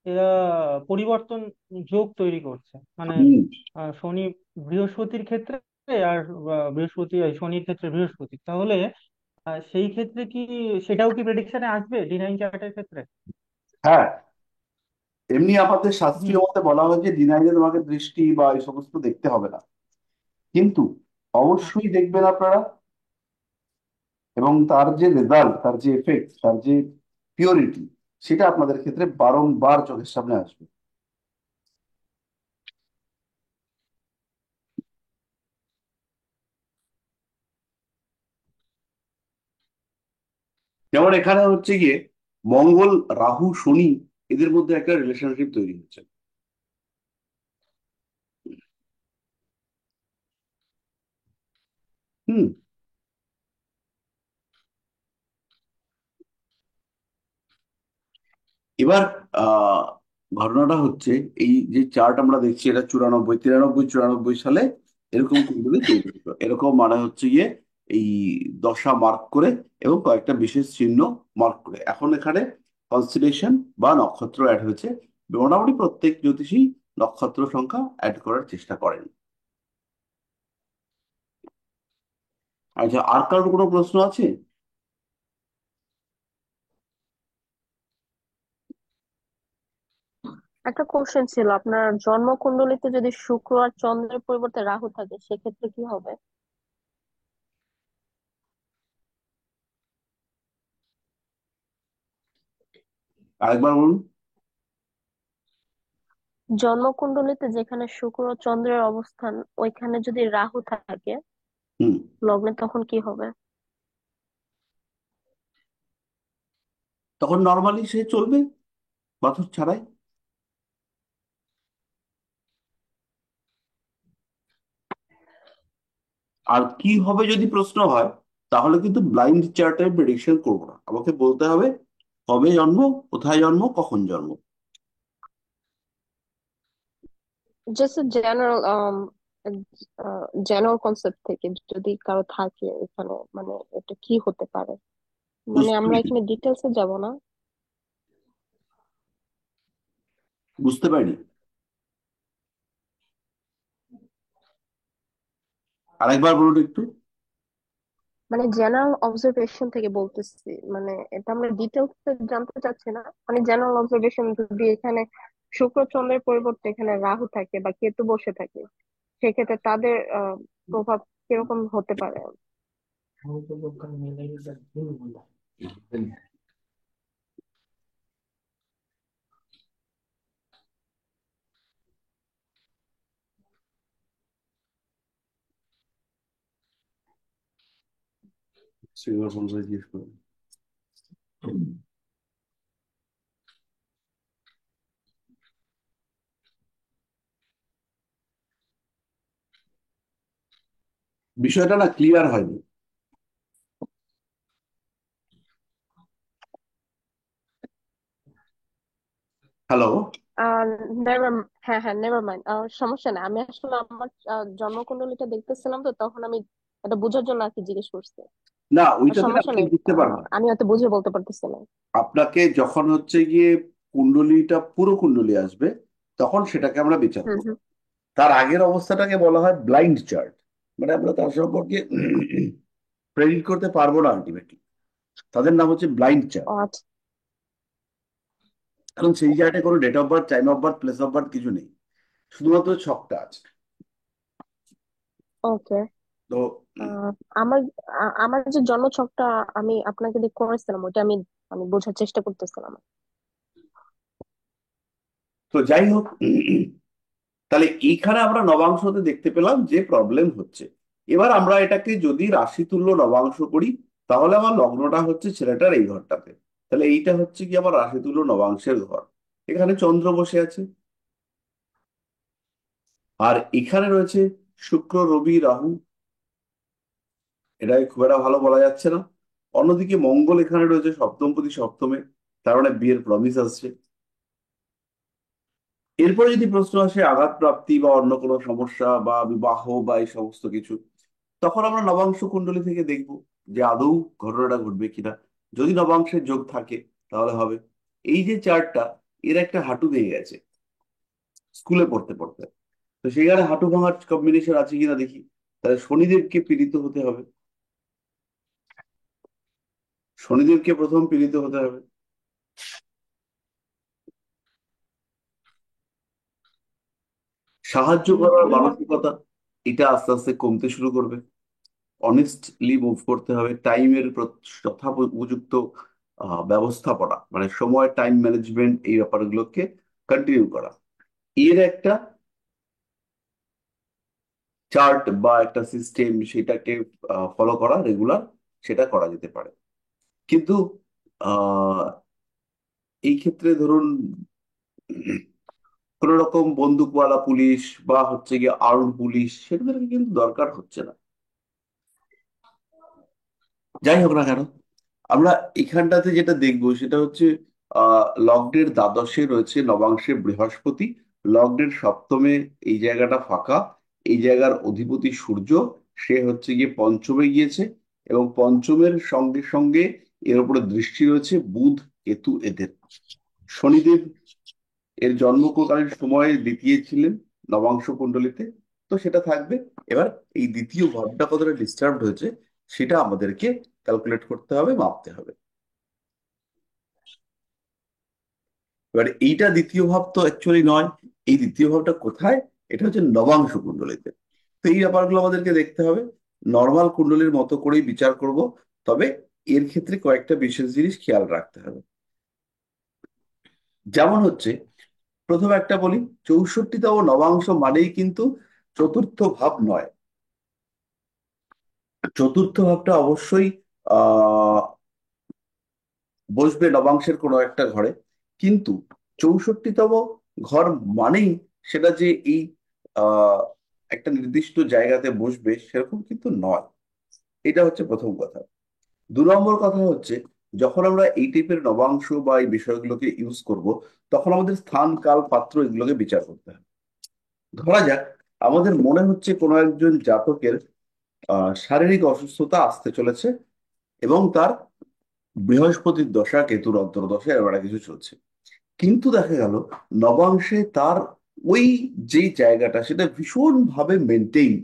এরা পরিবর্তন যোগ তৈরি করছে, মানে হুম। শনি বৃহস্পতির ক্ষেত্রে, আর বৃহস্পতি এই শনির ক্ষেত্রে বৃহস্পতি, তাহলে সেই ক্ষেত্রে কি সেটাও কি প্রেডিকশনে আসবে D9 চার্টের ক্ষেত্রে? হ্যাঁ, এমনি আমাদের হুম। শাস্ত্রীয় মতে বলা হয় যে ডিনাইলে তোমাকে দৃষ্টি বা এই সমস্ত দেখতে হবে না, কিন্তু আ- অবশ্যই দেখবেন আপনারা, এবং তার যে রেজাল্ট, তার যে এফেক্ট, তার যে পিওরিটি, সেটা আপনাদের ক্ষেত্রে বারংবার চোখের সামনে আসবে। যেমন এখানে হচ্ছে গিয়ে মঙ্গল, রাহু, শনি, এদের মধ্যে একটা রিলেশনশিপ তৈরি হচ্ছে। হুম। এবার আহ ঘটনাটা হচ্ছে, এই যে চার্ট আমরা দেখছি, এটা 94, 93, 94 সালে এরকম কুণ্ডলী তৈরি হতো। এরকম মানে হচ্ছে গিয়ে এই দশা মার্ক করে এবং কয়েকটা বিশেষ চিহ্ন মার্ক করে। এখন এখানে কনস্টিলেশন বা নক্ষত্র অ্যাড হয়েছে। মোটামুটি প্রত্যেক জ্যোতিষী নক্ষত্র সংখ্যা অ্যাড করার চেষ্টা করেন। আচ্ছা, আর কারোর কোনো প্রশ্ন আছে? একটা কোশ্চেন ছিল, আপনার জন্মকুণ্ডলীতে যদি শুক্র আর চন্দ্রের পরিবর্তে রাহু থাকে সেক্ষেত্রে কি হবে? আরেকবার বলুন। জন্মকুণ্ডলীতে যেখানে শুক্র ও চন্দ্রের অবস্থান, ওইখানে যদি রাহু থাকে হুম। লগ্নে, তখন কি হবে? তখন নর্মালি সে চলবে, পাথর ছাড়াই। আর কি হবে যদি প্রশ্ন হয়, তাহলে কিন্তু ব্লাইন্ড চার্টের প্রেডিকশন করবো না, আমাকে বলতে হবে কবে জন্ম, কোথায় জন্ম, কখন জন্ম। জাস্ট জেনারেল জেনারেল কনসেপ্ট থেকে যদি কারো থাকে এখানে, মানে এটা কি হতে পারে, মানে বুঝতে আমরা পারি, এখানে ডিটেলসে যাব না। বুঝতে পারি। আরেকবার বলুন একটু। মানে জেনারেল অবজারভেশন থেকে বলতেছি, মানে এটা আমরা ডিটেলস জানতে চাচ্ছি না, মানে জেনারেল অবজারভেশন, যদি এখানে শুক্র চন্দ্রের পরিবর্তে এখানে রাহু থাকে বা কেতু বসে থাকে, সেক্ষেত্রে তাদের প্রভাব কিরকম হতে পারে? সিলভার ফোন করে জিজ্ঞেস করুন। বিষয়টা না ক্লিয়ার হয়নি। হ্যালো। আহ নেভার হ্যাঁ হ্যাঁ, নেভার মাইন্ড, সমস্যা নেই। আমি আসলে আমার জন্মকুণ্ডলীটা দেখতেছিলাম, তো তখন আমি এটা বোঝার জন্য আর কি জিজ্ঞেস করছি। না, আর ওইটাতে সমস্যা আপনি নেই, বুঝতে পারবেন। আমি হয়তো বুঝে বলতে পারতেছি না। আপনাকে যখন হচ্ছে গিয়ে কুণ্ডলীটা পুরো কুণ্ডলী আসবে, তখন সেটাকে আমরা বিচার হুম করবো। হুম। তার আগের অবস্থাটাকে বলা হয় ব্লাইন্ড চার্ট, মানে আমরা তার সম্পর্কে প্রেডিক্ট করতে পারবো না আলটিমেটলি। তাদের নাম হচ্ছে ব্লাইন্ড চার্ট, ও আচ্ছা। কারণ সেই চার্টে কোনো date of birth, time of birth, place of birth কিছু নেই, শুধুমাত্র ছকটা আছে। ওকে। তো আহ, আমার আমার যে জন্ম ছকটা আমি আপনাকে দিয়ে করেছিলাম, ওইটা আমি আমি বোঝার চেষ্টা করতেছিলাম। তো যাই হোক, তাহলে এইখানে আমরা নবাংশতে দেখতে পেলাম যে প্রবলেম হচ্ছে। এবার আমরা এটাকে যদি রাশি তুল্য নবাংশ করি, তাহলে আমার লগ্নটা হচ্ছে ছেলেটার এই ঘরটাতে। তাহলে এইটা হচ্ছে কি আমার রাশি তুল্য নবাংশের ঘর। এখানে চন্দ্র বসে আছে, আর এখানে রয়েছে শুক্র, রবি, রাহু। এটা খুব একটা ভালো বলা যাচ্ছে না। অন্যদিকে মঙ্গল এখানে রয়েছে সপ্তমপতি সপ্তমে, তার মানে বিয়ের প্রমিস আসছে। এরপরে যদি প্রশ্ন আসে আঘাত প্রাপ্তি বা অন্য কোনো সমস্যা বা বিবাহ বা এই সমস্ত কিছু, তখন আমরা নবাংশ কুণ্ডলী থেকে দেখব যে আদৌ ঘটনাটা ঘটবে কিনা। যদি নবাংশের যোগ থাকে তাহলে হবে। এই যে চার্টটা, এর একটা হাঁটু ভেঙে গেছে স্কুলে পড়তে পড়তে, তো সেখানে হাঁটু ভাঙার কম্বিনেশন আছে কিনা দেখি। তাহলে শনিদেবকে পীড়িত হতে হবে, শনিদেবকে প্রথম পীড়িত হতে হবে। সাহায্য করার এইবার মানসিকতা, এটা আস্তে আস্তে কমতে শুরু করবে। অনেস্টলি মুভ করতে হবে, টাইমের যথা উপযুক্ত ব্যবস্থাপনা, মানে সময়, টাইম ম্যানেজমেন্ট, এই ব্যাপারগুলোকে কন্টিনিউ করা। এর একটা চার্ট বা একটা সিস্টেম, সেটাকে ফলো করা রেগুলার, সেটা করা যেতে পারে। কিন্তু আহ এই ক্ষেত্রে ধরুন কোন রকম বন্দুকওয়ালা পুলিশ বা হচ্ছে গিয়ে আর্ম পুলিশ, সেগুলোর কিন্তু দরকার হচ্ছে না। যাই হোক না কেন, আমরা এখানটাতে যেটা দেখবো সেটা হচ্ছে লগ্নের দ্বাদশে রয়েছে নবাংশে বৃহস্পতি, লগ্নের সপ্তমে এই জায়গাটা ফাঁকা, এই জায়গার অধিপতি সূর্য, সে হচ্ছে গিয়ে পঞ্চমে গিয়েছে, এবং পঞ্চমের সঙ্গে সঙ্গে এর উপরে দৃষ্টি রয়েছে বুধ, কেতু এদের। শনিদেব এর জন্মকালীন সময়ে দ্বিতীয় ছিলেন নবাংশ কুণ্ডলিতে, তো সেটা থাকবে। এবার এই দ্বিতীয় ভাবটা কতটা ডিস্টার্ব হয়েছে সেটা আমাদেরকে ক্যালকুলেট করতে হবে, মাপতে হবে। এবার এইটা দ্বিতীয় ভাব তো অ্যাকচুয়ালি নয়, এই দ্বিতীয় ভাবটা কোথায়? এটা হচ্ছে নবাংশ কুণ্ডলিতে। তো এই ব্যাপারগুলো আমাদেরকে দেখতে হবে, নর্মাল কুণ্ডলীর মতো করেই বিচার করব। তবে এর ক্ষেত্রে কয়েকটা বিশেষ জিনিস খেয়াল রাখতে হবে। যেমন হচ্ছে, প্রথম একটা বলি, 64তম নবাংশ মানেই কিন্তু চতুর্থ ভাব নয়। চতুর্থ ভাবটা অবশ্যই আহ বসবে নবাংশের কোনো একটা ঘরে, কিন্তু 64তম ঘর মানেই সেটা যে এই আহ একটা নির্দিষ্ট জায়গাতে বসবে সেরকম কিন্তু নয়। এটা হচ্ছে প্রথম কথা। 2 নম্বর কথা হচ্ছে, যখন আমরা এই টাইপের নবাংশ বা এই বিষয়গুলোকে ইউজ করব, তখন আমাদের স্থান, কাল, পাত্র এগুলোকে বিচার করতে হবে। ধরা যাক আমাদের মনে হচ্ছে কোনো একজন জাতকের শারীরিক অসুস্থতা আসতে চলেছে, এবং তার বৃহস্পতির দশা, কেতুর অন্তর্দশা, এবার কিছু চলছে, কিন্তু দেখা গেল নবাংশে তার ওই যে জায়গাটা সেটা ভীষণ ভাবে মেনটেইনড,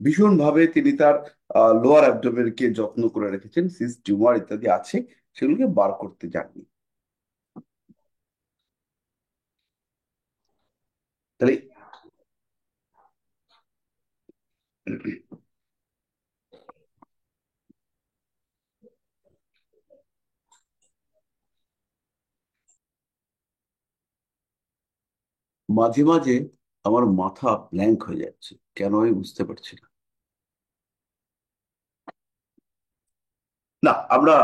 ভীষণ ভাবে তিনি তার লোয়ার অ্যাবডোমেনকে যত্ন করে রেখেছেন, সিস্ট, টিউমার ইত্যাদি আছে, সেগুলোকে বার করতে যাননি। তাহলে মাঝে মাঝে আমার মাথা ব্ল্যাঙ্ক হয়ে যাচ্ছে, কেন আমি বুঝতে পারছি না। না, আমরা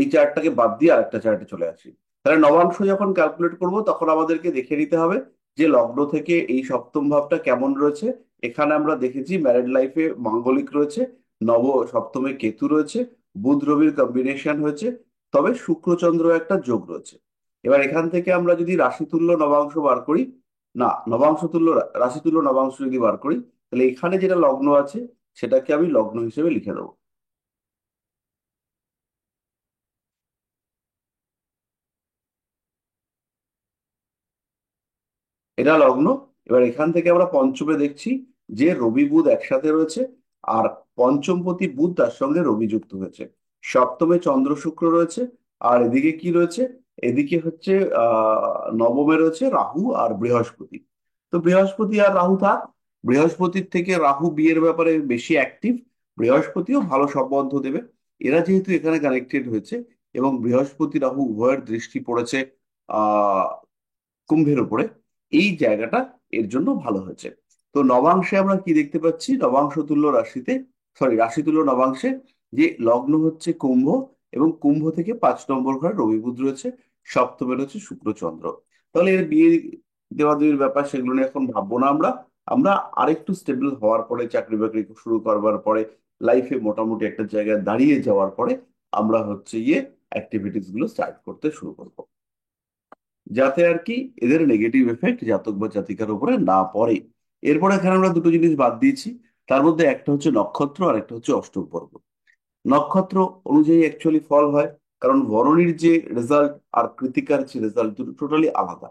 এই চার্টটাকে বাদ দিয়ে আরেকটা চার্টে চলে আসি। তাহলে নবাংশ যখন ক্যালকুলেট করব, তখন আমাদেরকে দেখে নিতে হবে যে লগ্ন থেকে এই সপ্তম ভাবটা কেমন রয়েছে। এখানে আমরা দেখেছি ম্যারেড লাইফে মাঙ্গলিক রয়েছে, নব সপ্তমে কেতু রয়েছে, বুধ রবির কম্বিনেশন হয়েছে, তবে শুক্রচন্দ্র একটা যোগ রয়েছে। এবার এখান থেকে আমরা যদি রাশি তুল্য নবাংশ বার করি, না, নবাংশ তুল্য রাশি তুল্য নবাংশ যদি বার করি, তাহলে এখানে যেটা লগ্ন আছে সেটাকে আমি লগ্ন হিসেবে লিখে দেবো। এটা লগ্ন, এবার এখান থেকে আমরা পঞ্চমে দেখছি যে রবি বুধ একসাথে রয়েছে, আর পঞ্চমপতি বুধ তার সঙ্গে রবি যুক্ত হয়েছে। সপ্তমে চন্দ্র শুক্র রয়েছে, আর এদিকে কি রয়েছে, এদিকে হচ্ছে নবমে রয়েছে রাহু আর বৃহস্পতি। তো বৃহস্পতি আর রাহু থাক, বৃহস্পতির থেকে রাহু বিয়ের ব্যাপারে বেশি অ্যাক্টিভ, বৃহস্পতিও ভালো সম্বন্ধ দেবে। এরা যেহেতু এখানে কানেক্টেড হয়েছে এবং বৃহস্পতি রাহু উভয়ের দৃষ্টি পড়েছে আহ কুম্ভের উপরে, এই জায়গাটা এর জন্য ভালো হয়েছে। তো নবাংশে আমরা কি দেখতে পাচ্ছি, নবাংশ তুল্য রাশিতে, সরি রাশি তুল্য নবাংশে যে লগ্ন হচ্ছে কুম্ভ, এবং কুম্ভ থেকে 5 নম্বর ঘরে রবি বুধ রয়েছে, সপ্তমে রয়েছে শুক্র চন্দ্র। তাহলে এর বিয়ে দেওয়া দেওয়ার ব্যাপার সেগুলো নিয়ে এখন ভাববো না আমরা। আমরা আরেকটু স্টেবল হওয়ার পরে, চাকরি বাকরি শুরু করবার পরে, লাইফে মোটামুটি একটা জায়গায় দাঁড়িয়ে যাওয়ার পরে আমরা হচ্ছে গিয়ে অ্যাক্টিভিটিস গুলো স্টার্ট করতে শুরু করবো, যাতে আর কি এদের নেগেটিভ এফেক্ট জাতক বা জাতিকার উপরে না পড়ে। এরপর এখানে আমরা দুটো জিনিস বাদ দিয়েছি, তার মধ্যে একটা হচ্ছে নক্ষত্র আর একটা হচ্ছে অষ্টক বর্গ। নক্ষত্র অনুযায়ী অ্যাকচুয়ালি ফল হয়, কারণ বরণীর যে রেজাল্ট আর কৃতিকার যে রেজাল্ট দুটো টোটালি আলাদা।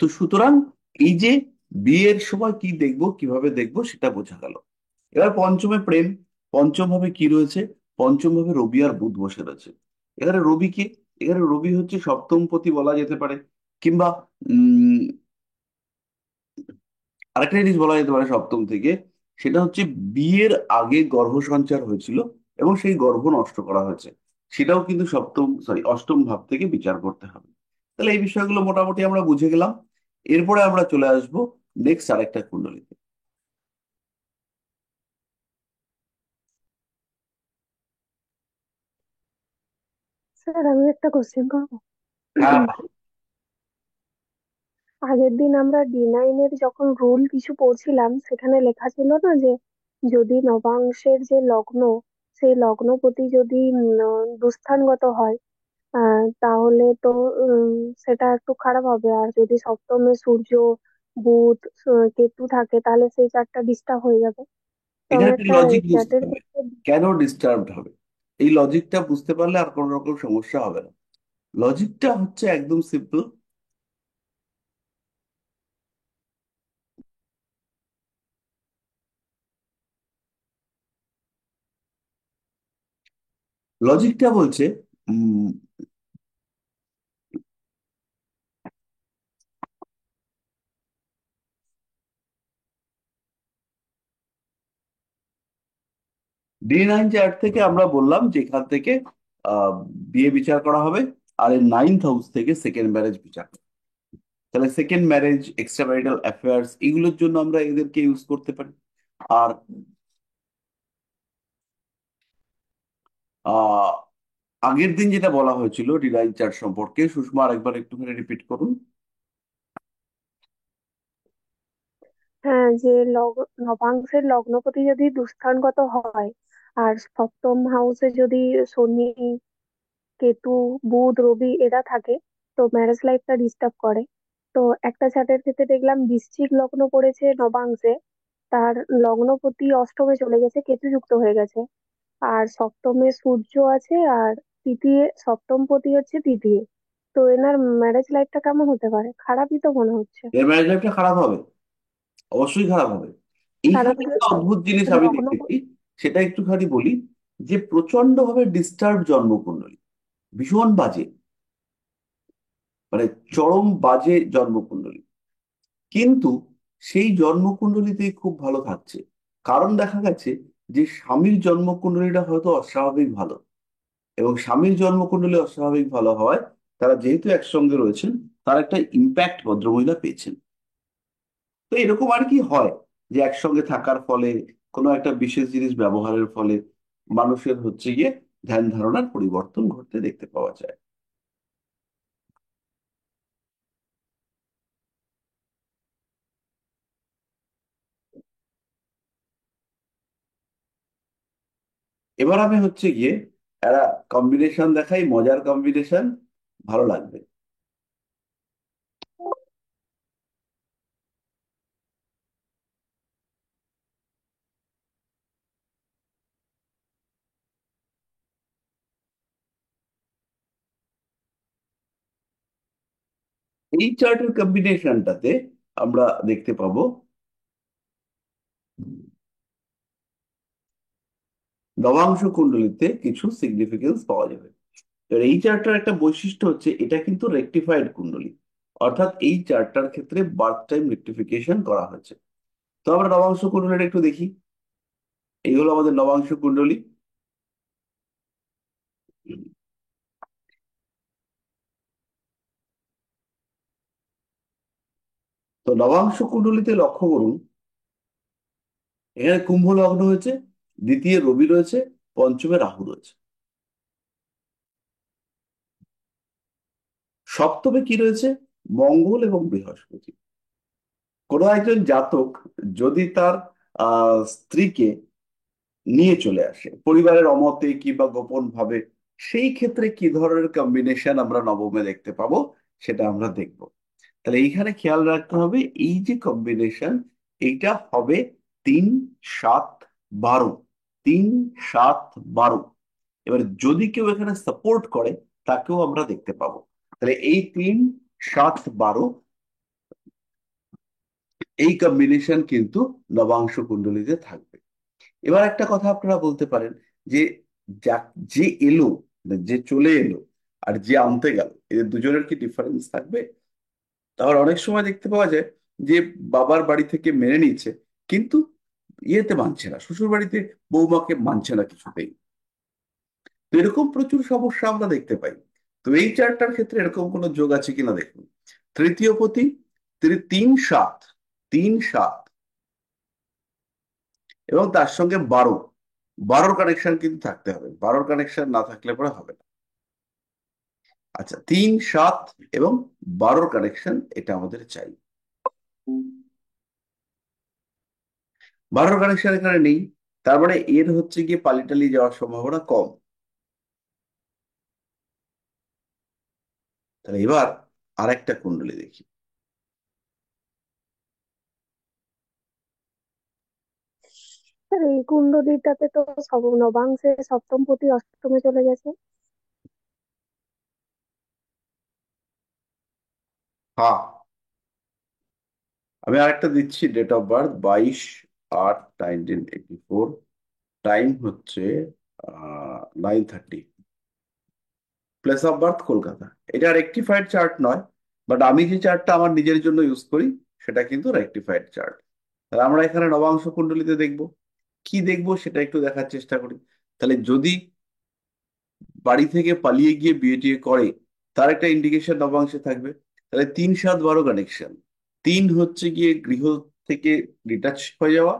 তো সুতরাং এই যে বিয়ের সময় কি দেখবো কিভাবে দেখবো সেটা বোঝা গেল। এবার পঞ্চমে প্রেম, পঞ্চম ভাবে কি রয়েছে, পঞ্চম ভাবে রবি আর বুধ বসে রয়েছে। এখানে রবি কে, এখানে রবি হচ্ছে সপ্তম পতি বলা যেতে পারে, কিংবা উম আরেকটা জিনিস বলা যেতে পারে সপ্তম থেকে, সেটা হচ্ছে বিয়ের আগে গর্ভ সঞ্চার হয়েছিল এবং সেই গর্ভ নষ্ট করা হয়েছে, সেটাও কিন্তু সপ্তম সরি অষ্টম ভাব থেকে বিচার করতে হবে। তাহলে এই বিষয়গুলো মোটামুটি আমরা বুঝে গেলাম। এরপরে আমরা চলে আসবো নেক্সট আরেকটা কুণ্ডলিতে। স্যার আমি একটা কোশ্চেন করবো? হ্যাঁ, আগের দিন আমরা D9 এর যখন রুল কিছু পড়ছিলাম, সেখানে লেখা ছিল না যে যদি নবাংশের যে লগ্ন, সেই লগ্নপতি যদি দুস্থানগত হয়, তাহলে তো উম, সেটা একটু খারাপ হবে। আর যদি সপ্তমে সূর্য, বুধ, কেতু থাকে, তাহলে সেই চারটা ডিস্টার্ব হয়ে যাবে। তো এখানে আমি একটা একটা লজিক বুঝতে চ্যাটের হবে, ক্ষেত্রে। কেন ডিস্টার্বড হবে। এই লজিকটা বুঝতে পারলে আর কোনো রকম সমস্যা হবে না। লজিকটা হচ্ছে একদম সিম্পল। লজিকটা বলছে D9 চার্ট থেকে আমরা বললাম যে এখান থেকে আহ, বিয়ে বিচার করা হবে, আর এর 9th হাউস থেকে সেকেন্ড ম্যারেজ বিচার করা হবে। তাহলে second marriage, extra marital affairs, এগুলোর জন্য আমরা এদেরকে ইউজ করতে পারি। আর আহ আগের দিন যেটা বলা হয়েছিল D9 চার্ট সম্পর্কে, সুষমা আরেকবার একটুখানি রিপিট করুন। হ্যাঁ, যে নবাংশের লগ্নপতি যদি দুস্থানগত হয়, আর সপ্তম হাউসে যদি শনি, কেতু, বুধ, রবি এরা থাকে, তো ম্যারেজ লাইফটা ডিস্টার্ব করে। তো একটা চার্টের ক্ষেত্রে দেখলাম বৃশ্চিক লগ্ন পড়েছে নবাংশে, তার লগ্নপতি অষ্টমে চলে গেছে, কেতু যুক্ত হয়ে গেছে। আর সপ্তমে সূর্য আছে, আর তৃতীয় সপ্তম পতি হচ্ছে তৃতীয়। তো এনার ম্যারেজ লাইফটা কেমন হতে পারে? খারাপই তো মনে হচ্ছে। এর ম্যারেজ লাইফটা খারাপ হবে, অবশ্যই খারাপ হবে। কারণ এইখানে একটা অদ্ভুত জিনিস আমি লগ্ন। দেখেছি, সেটা একটুখানি বলি। যে প্রচন্ড ভাবে ডিস্টার্ব জন্মকুণ্ডলী, ভীষণ বাজে, মানে চরম বাজে জন্মকুণ্ডলী, কিন্তু সেই জন্মকুণ্ডলীতেই খুব ভালো থাকছে। কারণ দেখা গেছে যে স্বামীর জন্মকুণ্ডলীটা হয়তো অস্বাভাবিক ভালো, এবং স্বামীর জন্মকুণ্ডলী অস্বাভাবিক ভালো হওয়ায় তারা যেহেতু একসঙ্গে রয়েছেন, তার একটা ইম্প্যাক্ট ভদ্রমহিলা পেয়েছেন। তো এরকম আর কি হয়, যে একসঙ্গে থাকার ফলে, কোনো একটা বিশেষ জিনিস ব্যবহারের ফলে মানুষের হচ্ছে গিয়ে ধ্যান ধারণার পরিবর্তন ঘটতে দেখতে পাওয়া যায়। এবার আমি হচ্ছে গিয়ে একটা কম্বিনেশন দেখাই, মজার কম্বিনেশন, ভালো লাগবে। এই চার্টের কম্বিনেশনটাতে আমরা দেখতে পাবো নবাংশ কুণ্ডলিতে কিছু সিগনিফিকেন্স পাওয়া যাবে। এবার এই চার্টটার একটা বৈশিষ্ট্য হচ্ছে এটা কিন্তু রেকটিফাইড কুণ্ডলী, অর্থাৎ এই চার্টটার ক্ষেত্রে বার্থ টাইম রেকটিফিকেশন করা হয়েছে। তো আমরা নবাংশ কুণ্ডলীটা একটু দেখি। এই হলো আমাদের নবাংশ কুণ্ডলী। তো নবাংশ কুণ্ডলীতে লক্ষ্য করুন, এখানে কুম্ভ লগ্ন হয়েছে, দ্বিতীয় রবি রয়েছে, পঞ্চমে রাহু রয়েছে, সপ্তমে কি রয়েছে, মঙ্গল এবং বৃহস্পতি। কোনো একজন জাতক যদি তার স্ত্রীকে নিয়ে চলে আসে পরিবারের অমতে কিংবা গোপন ভাবে, সেই ক্ষেত্রে কি ধরনের কম্বিনেশন আমরা নবমে দেখতে পাবো সেটা আমরা দেখব। তাহলে এইখানে খেয়াল রাখতে হবে এই যে কম্বিনেশন, এইটা হবে 3-7-12, 3-7-12। এবার যদি কেউ এখানে সাপোর্ট করে তাকেও আমরা দেখতে পাবো। তাহলে এই 3-7-12 এই কম্বিনেশন কিন্তু নবাংশ কুণ্ডলীতে থাকবে। এবার একটা কথা আপনারা বলতে পারেন যে যে এলো, মানে যে চলে এলো আর যে আনতে গেল, এদের দুজনের কি ডিফারেন্স থাকবে? তাহলে অনেক সময় দেখতে পাওয়া যায় যে বাবার বাড়ি থেকে মেনে নিচ্ছে, কিন্তু ইয়েতে মানছে না, শ্বশুর বাড়িতে বৌমাকে মানছে না কিছুতেই। তো এরকম প্রচুর সমস্যা আমরা দেখতে পাই। তো এই চারটার ক্ষেত্রে এরকম কোনো যোগ আছে কিনা দেখুন। তৃতীয় পতি 3-7, 3-7 এবং তার সঙ্গে 12, 12 কানেকশন কিন্তু থাকতে হবে, 12 কানেকশন না থাকলে পরে হবে না। আচ্ছা, 3-7 এবং 12 কানেকশন এটা আমাদের চাই। 12 কানেকশন এখানে নেই, তার মানে এর হচ্ছে গিয়ে পালিটালি যাওয়ার সম্ভাবনা কম। তাহলে এবার আরেকটা কুণ্ডলী দেখি। স্যার এই কুণ্ডলীটাতে তো নবাংশে সপ্তম প্রতি অষ্টমে চলে গেছে। হ্যাঁ, আমি আরেকটা দিচ্ছি, ডেট অফ বার্থ 22-8-1984, টাইম হচ্ছে 9:30, প্লেস অফ বার্থ কলকাতা। এটা রেকটিফাইড চার্ট নয়, বাট আমি যে চার্টটা আমার নিজের জন্য ইউজ করি সেটা কিন্তু রেকটিফাইড চার্ট। তাহলে আমরা এখানে নবাংশ কুণ্ডলীতে দেখব, কি দেখবো সেটা একটু দেখার চেষ্টা করি। তাহলে যদি বাড়ি থেকে পালিয়ে গিয়ে বিয়ে টিয়ে করে, তার একটা ইন্ডিকেশন নবাংশে থাকবে। তাহলে 3-7-12 কানেকশন। 3 হচ্ছে গিয়ে গৃহ থেকে ডিটাচ হয়ে যাওয়া,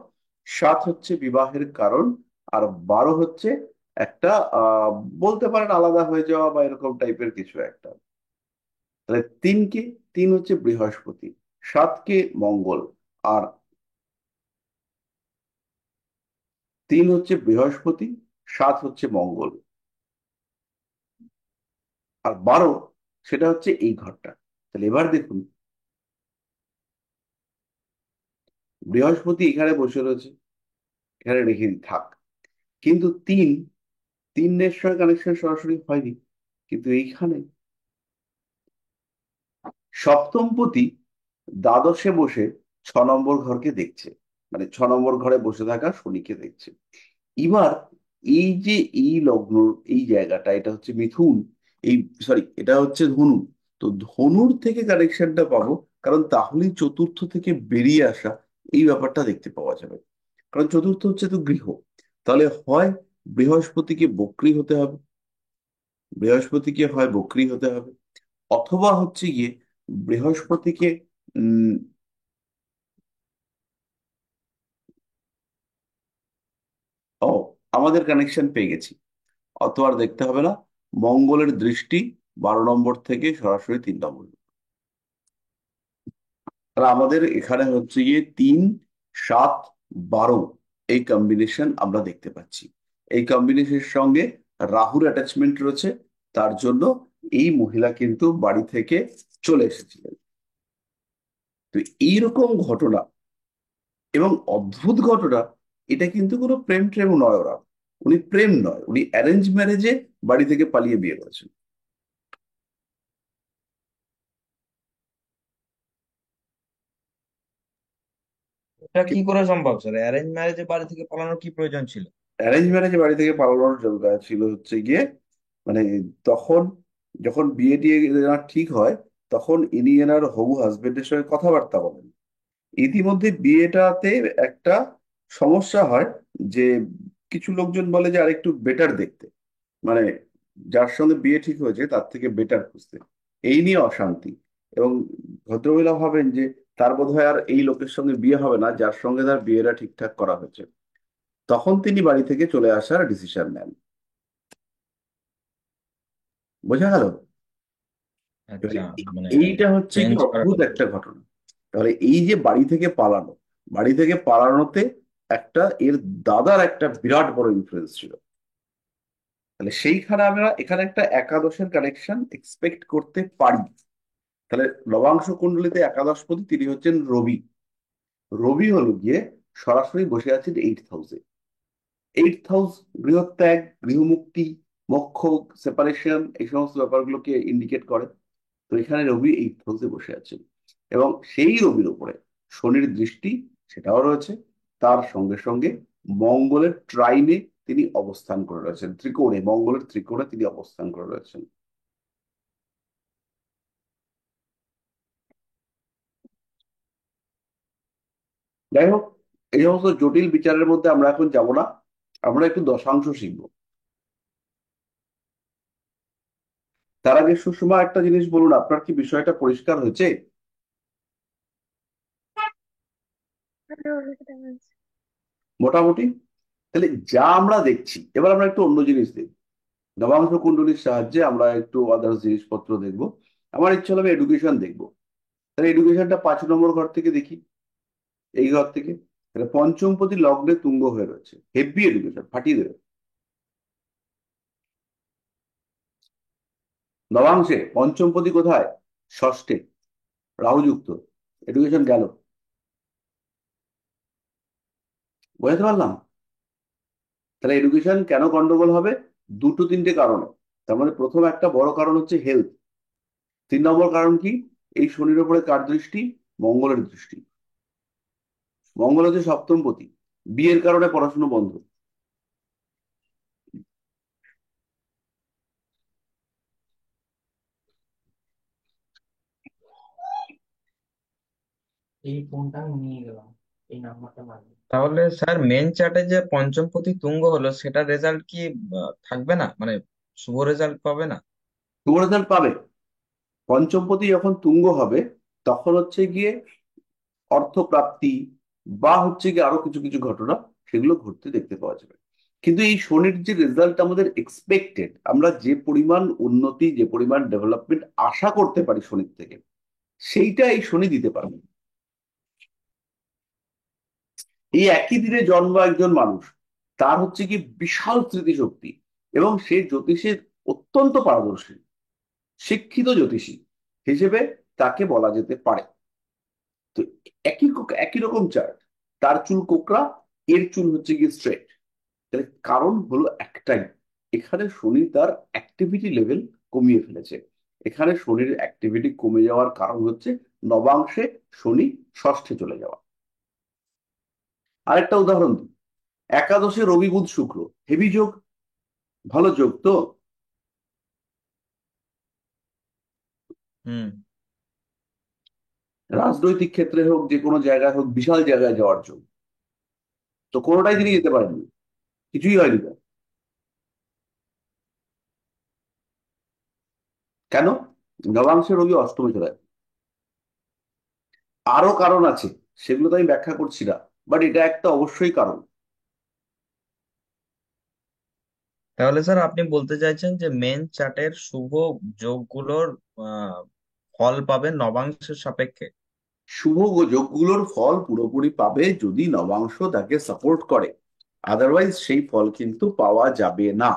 7 হচ্ছে বিবাহের কারণ, আর 12 হচ্ছে একটা বলতে পারেন আলাদা হয়ে যাওয়া বা এরকম টাইপের কিছু একটা। তাহলে 3 কে, 3 হচ্ছে বৃহস্পতি, 7 কে মঙ্গল, আর 3 হচ্ছে বৃহস্পতি, 7 হচ্ছে মঙ্গল, আর 12 সেটা হচ্ছে এই ঘরটা। তাহলে এবার দেখুন, বৃহস্পতি এখানে বসে রয়েছে, এখানে রেখে দিই থাক, কিন্তু 3-এর সঙ্গে কানেকশন সরাসরি হয়নি, কিন্তু এইখানে সপ্তমপতি দ্বাদশে বসে 6 নম্বর ঘরকে দেখছে, মানে 6 নম্বর ঘরে বসে থাকা শনিকে দেখছে। এবার এই যে এই লগ্ন, এই জায়গাটা, এটা হচ্ছে মিথুন, এই সরি এটা হচ্ছে ধনু। তো ধনুর থেকে কানেকশনটা পাবো, কারণ তাহলেই চতুর্থ থেকে বেরিয়ে আসা এই ব্যাপারটা দেখতে পাওয়া যাবে। কারণ চতুর্থ হচ্ছে তো গৃহ। তাহলে হয় বৃহস্পতিকে বক্রী হতে হবে, বৃহস্পতিকে হয় বক্রী হতে হবে, অথবা হচ্ছে গিয়ে বৃহস্পতিকে উম ও আমাদের কানেকশন পেয়ে গেছি, অত আর দেখতে হবে না। মঙ্গলের দৃষ্টি 12 নম্বর থেকে সরাসরি 3 নম্বর। তাহলে আমাদের এখানে হচ্ছে গিয়ে 3-7-12 এই কম্বিনেশন আমরা দেখতে পাচ্ছি। এই কম্বিনেশনের সঙ্গে রাহুর অ্যাটাচমেন্ট রয়েছে, তার জন্য এই মহিলা কিন্তু বাড়ি থেকে চলে এসেছিলেন। তো এইরকম ঘটনা এবং অদ্ভুত ঘটনা, এটা কিন্তু কোনো প্রেম ট্রেম নয়, ওরা উনি প্রেম নয়, উনি অ্যারেঞ্জ ম্যারেজে বাড়ি থেকে পালিয়ে বিয়ে করেছেন। এটা কি করে সম্ভব স্যার? অ্যারেঞ্জ ম্যারেজে বাড়ি থেকে পালানোর কি প্রয়োজন ছিল? অ্যারেঞ্জ ম্যারেজে বাড়ি থেকে পালানোর দরকার ছিল হচ্ছে গিয়ে মানে তখন যখন বিয়ে টিয়ে এনার ঠিক হয় তখন ইনি এনার হবু হাজবেন্ডের সঙ্গে কথাবার্তা বলেন। ইতিমধ্যে বিয়েটাতে একটা সমস্যা হয় যে কিছু লোকজন বলে যে আরেকটু বেটার দেখতে, মানে যার সঙ্গে বিয়ে ঠিক হয়েছে তার থেকে বেটার খুঁজতে। এই নিয়ে অশান্তি। এবং ভদ্রমহিলা ভাবেন যে তার বোধহয় আর এই লোকের সঙ্গে বিয়ে হবে না যার সঙ্গে তার বিয়েটা ঠিকঠাক করা হয়েছে। তখন তিনি বাড়ি থেকে চলে আসার ডিসিশন নেন। বোঝা গেল? এবারে আচ্ছা, মানে এইটা হচ্ছে মেন কি ছাড়ার অদ্ভুত কথা। একটা ঘটনা। তাহলে এই যে বাড়ি থেকে পালানো, বাড়ি থেকে পালানোতে একটা এর দাদার একটা বিরাট বড় ইনফ্লুয়েন্স ছিল। তাহলে সেইখানে আমরা এখানে একটা একাদশের কানেকশন এক্সপেক্ট করতে পারি। তাহলে নবাংশ কুণ্ডলিতে একাদশপতি তিনি হচ্ছেন রবি। রবি হলো গিয়ে সরাসরি বসে আছেন 8th হাউসে। 8th হাউস গৃহত্যাগ, গৃহমুক্তি, মোক্ষ, সেপারেশন, এই সমস্ত ব্যাপারগুলোকে ইন্ডিকেট করে। তো এখানে রবি 8th হাউসে বসে আছেন এবং সেই রবির উপরে শনির দৃষ্টি সেটাও রয়েছে। তার সঙ্গে সঙ্গে মঙ্গলের ট্রাইনে তিনি অবস্থান করে রয়েছেন, ত্রিকোণে, মঙ্গলের ত্রিকোণে তিনি অবস্থান করে রয়েছেন। যাই হোক, এই সমস্ত জটিল বিচারের মধ্যে আমরা এখন যাব না, আমরা একটু দশাংশ শিখবো। তার আগে সুষমা একটা জিনিস বলুন, আপনার কি বিষয়টা পরিষ্কার হয়েছে? মোটামুটি। তাহলে যা আমরা দেখছি এবার আমরা একটু অন্য জিনিস দেখব। নবাংশ কুণ্ডলীর সাহায্যে আমরা একটু আদার্স জিনিসপত্র দেখব। আমার ইচ্ছা হলো আমি এডুকেশন দেখবো। তাহলে এডুকেশনটা 5 নম্বর ঘর থেকে দেখি, এই ঘর থেকে। তাহলে পঞ্চমপতি লগ্নে তুঙ্গ হয়ে রয়েছে, হেভি এডুকেশন ফাটিয়ে দেবে। নবাংশে পঞ্চমপতি কোথায়? ষষ্ঠে, রাহুযুক্ত। এডুকেশন গেল। বোঝাতে পারলাম? তাহলে এডুকেশন কেন গন্ডগোল হবে? দুটো তিনটে কারণে। তার মানে প্রথম একটা বড় কারণ হচ্ছে হেলথ। 3 নম্বর কারণ কি? এই শনির উপরে কার দৃষ্টি? মঙ্গলের দৃষ্টি। মঙ্গল হচ্ছে সপ্তমপতি। বিয়ের কারণে পড়াশোনা বন্ধ। এই ফোনটা আমি নিয়ে গেলাম, এই নাম্বারটা লাগবে। তাহলে স্যার মেন চার্টে যে পঞ্চমপতি তুঙ্গ হলো সেটার রেজাল্ট কি থাকবে না, মানে শুভ রেজাল্ট পাবে না? শুভ রেজাল্ট পাবে। পঞ্চমপতি যখন তুঙ্গ হবে তখন হচ্ছে গিয়ে অর্থপ্রাপ্তি বা হচ্ছে গিয়ে আরো কিছু কিছু ঘটনা সেগুলো ঘটতে দেখতে পাওয়া যাবে। কিন্তু এই শনির যে রেজাল্ট আমাদের এক্সপেক্টেড, আমরা যে পরিমাণ উন্নতি, যে পরিমাণ ডেভেলপমেন্ট আশা করতে পারি শনির থেকে, সেইটা এই শনি দিতে পারবে। এই একই দিনে জন্ম একজন মানুষ, তার হচ্ছে কি বিশাল স্মৃতিশক্তি এবং সে জ্যোতিষে অত্যন্ত পারদর্শী, শিক্ষিত জ্যোতিষী হিসেবে তাকে বলা যেতে পারে। তো একই একই রকম চার্ট, তার চুল কোকড়া, এর চুল হচ্ছে গিয়ে স্ট্রেট। তাহলে কারণ হলো একটাই, এখানে শনি তার অ্যাক্টিভিটি লেভেল কমিয়ে ফেলেছে। এখানে শনির অ্যাক্টিভিটি কমে যাওয়ার কারণ হচ্ছে নবাংশে শনি ষষ্ঠে চলে যাওয়া। আরেকটা উদাহরণ দিই, একাদশে রবি বুধ শুক্র, হেভি যোগ, ভালো যোগ তো। হুম। রাজনৈতিক ক্ষেত্রে হোক, যে কোনো জায়গায় হোক, বিশাল জায়গায় যাওয়ার জন্য। তো কোনোটাই তিনি হুম। যেতে পারেননি, কিছুই হয়নি তার। কেন? নবাংশে রবি অষ্টমে চলে যায়। আরো কারণ আছে, সেগুলো তো আমি ব্যাখ্যা করছি না, বাট এটা একটা অবশ্যই কারণ। তাহলে স্যার আপনি বলতে চাইছেন যে মেন চার্টের শুভ যোগগুলোর আহ, ফল পাবেন নবাংশের সাপেক্ষে? শুভ যোগগুলোর ফল পুরোপুরি পাবে যদি নবাংশ তাকে সাপোর্ট করে, আদারওয়াইজ সেই ফল কিন্তু পাওয়া যাবে না।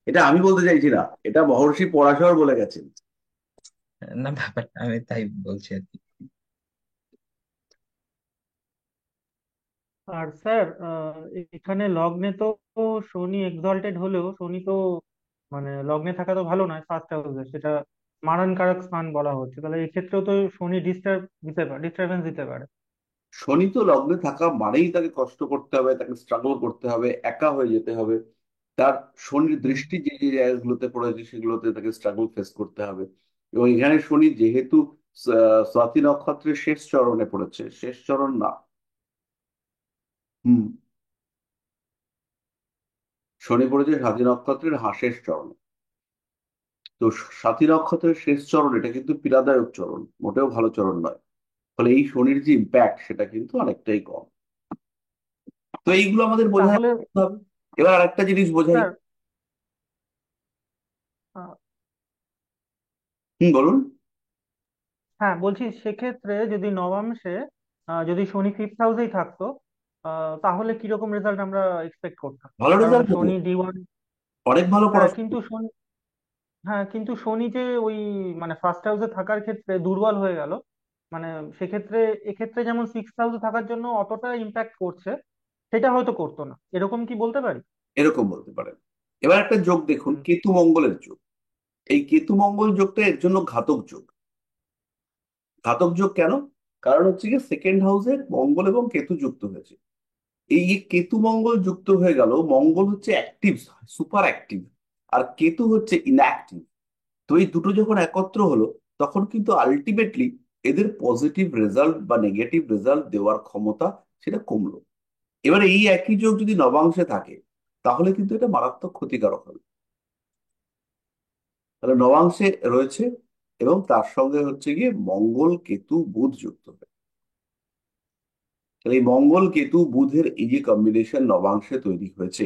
এটা আমি বলতে চাইছি না, এটা মহর্ষি পরাশর বলে গেছেন। না, ব্যাপারটা আমি তাই বলছি আর কি। আর স্যার এখানে লগ্নে তো শনি এক্সalted হলেও শনি তো মানে লগ্নে থাকা তো ভালো নয়, ফার্স্ট হাউসে সেটা মারণকারক স্থান বলা হচ্ছে, তাহলে এই ক্ষেত্রেও তো শনি ডিস্টার্বেন্স দিতে পারে। শনি তো লগ্নে থাকা মানেই তাকে কষ্ট করতে হবে, তাকে স্ট্রাগল করতে হবে, একা হয়ে যেতে হবে। তার শনির হুম। দৃষ্টি যে যে জায়গাগুলোতে পড়েছে সেগুলোতে তাকে স্ট্রাগল ফেস করতে হবে। এবং এখানে শনি যেহেতু স্বাতী নক্ষত্রের শেষ চরণে পড়েছে, শেষ চরণ না, হুম, শনি পড়েছে স্বাতী নক্ষত্রের শেষ চরণে। তো স্বাতী নক্ষত্রের শেষ চরণ এটা কিন্তু পীড়াদায়ক চরণ, মোটেও ভালো চরণ নয়। ফলে এই শনির যে ইম্প্যাক্ট সেটা কিন্তু অনেকটাই কম। তো এইগুলো আমাদের বোঝাই তাহলে হবে। এবার আরেকটা জিনিস বোঝাই। স্যার, আহ, হুম, বলুন। হ্যাঁ বলছি, সেক্ষেত্রে যদি নবাংশে যদি শনি ফিফথ হাউসেই থাকতো, তাহলে কিরকম রেজাল্ট আমরা এক্সপেক্ট করতাম? ভালো কারণ রেজাল্ট হতো, শনি D1। অনেক ভালো হ্যাঁ পড়াশোনা। কিন্তু শনি হ্যাঁ কিন্তু শনি যে ওই মানে ফার্স্ট হাউসে থাকার ক্ষেত্রে দুর্বল হয়ে গেল, মানে সেক্ষেত্রে এক্ষেত্রে যেমন সিক্স হাউসে থাকার জন্য অতটা ইম্প্যাক্ট করছে, সেটা হয়তো করতো না, এরকম কি বলতে পারি? এরকম বলতে পারেন। এবার একটা যোগ দেখুন, হুম। কেতু মঙ্গলের যোগ। এই কেতু মঙ্গল যোগটা এর জন্য ঘাতক যোগ। ঘাতক যোগ কেন? কারণ হচ্ছে কি সেকেন্ড হাউসে মঙ্গল এবং কেতু যুক্ত হয়েছে। এই যে কেতু মঙ্গল যুক্ত হয়ে গেল, মঙ্গল হচ্ছে অ্যাক্টিভ, সুপার অ্যাক্টিভ, আর কেতু হচ্ছে ইনঅ্যাক্টিভ। তো এই দুটো যখন একত্র হলো, তখন কিন্তু আলটিমেটলি এদের পজিটিভ রেজাল্ট বা নেগেটিভ রেজাল্ট দেওয়ার ক্ষমতা সেটা কমলো। এবার এই একই যোগ যদি নবাংশে থাকে, তাহলে কিন্তু এটা মারাত্মক ক্ষতিকারক হবে। তাহলে নবাংশে রয়েছে এবং তার সঙ্গে হচ্ছে গিয়ে মঙ্গল কেতু বুধ যুক্ত হবে। তাহলে এই মঙ্গল কেতু বুধের এই যে কম্বিনেশন নবাংশে তৈরি হয়েছে,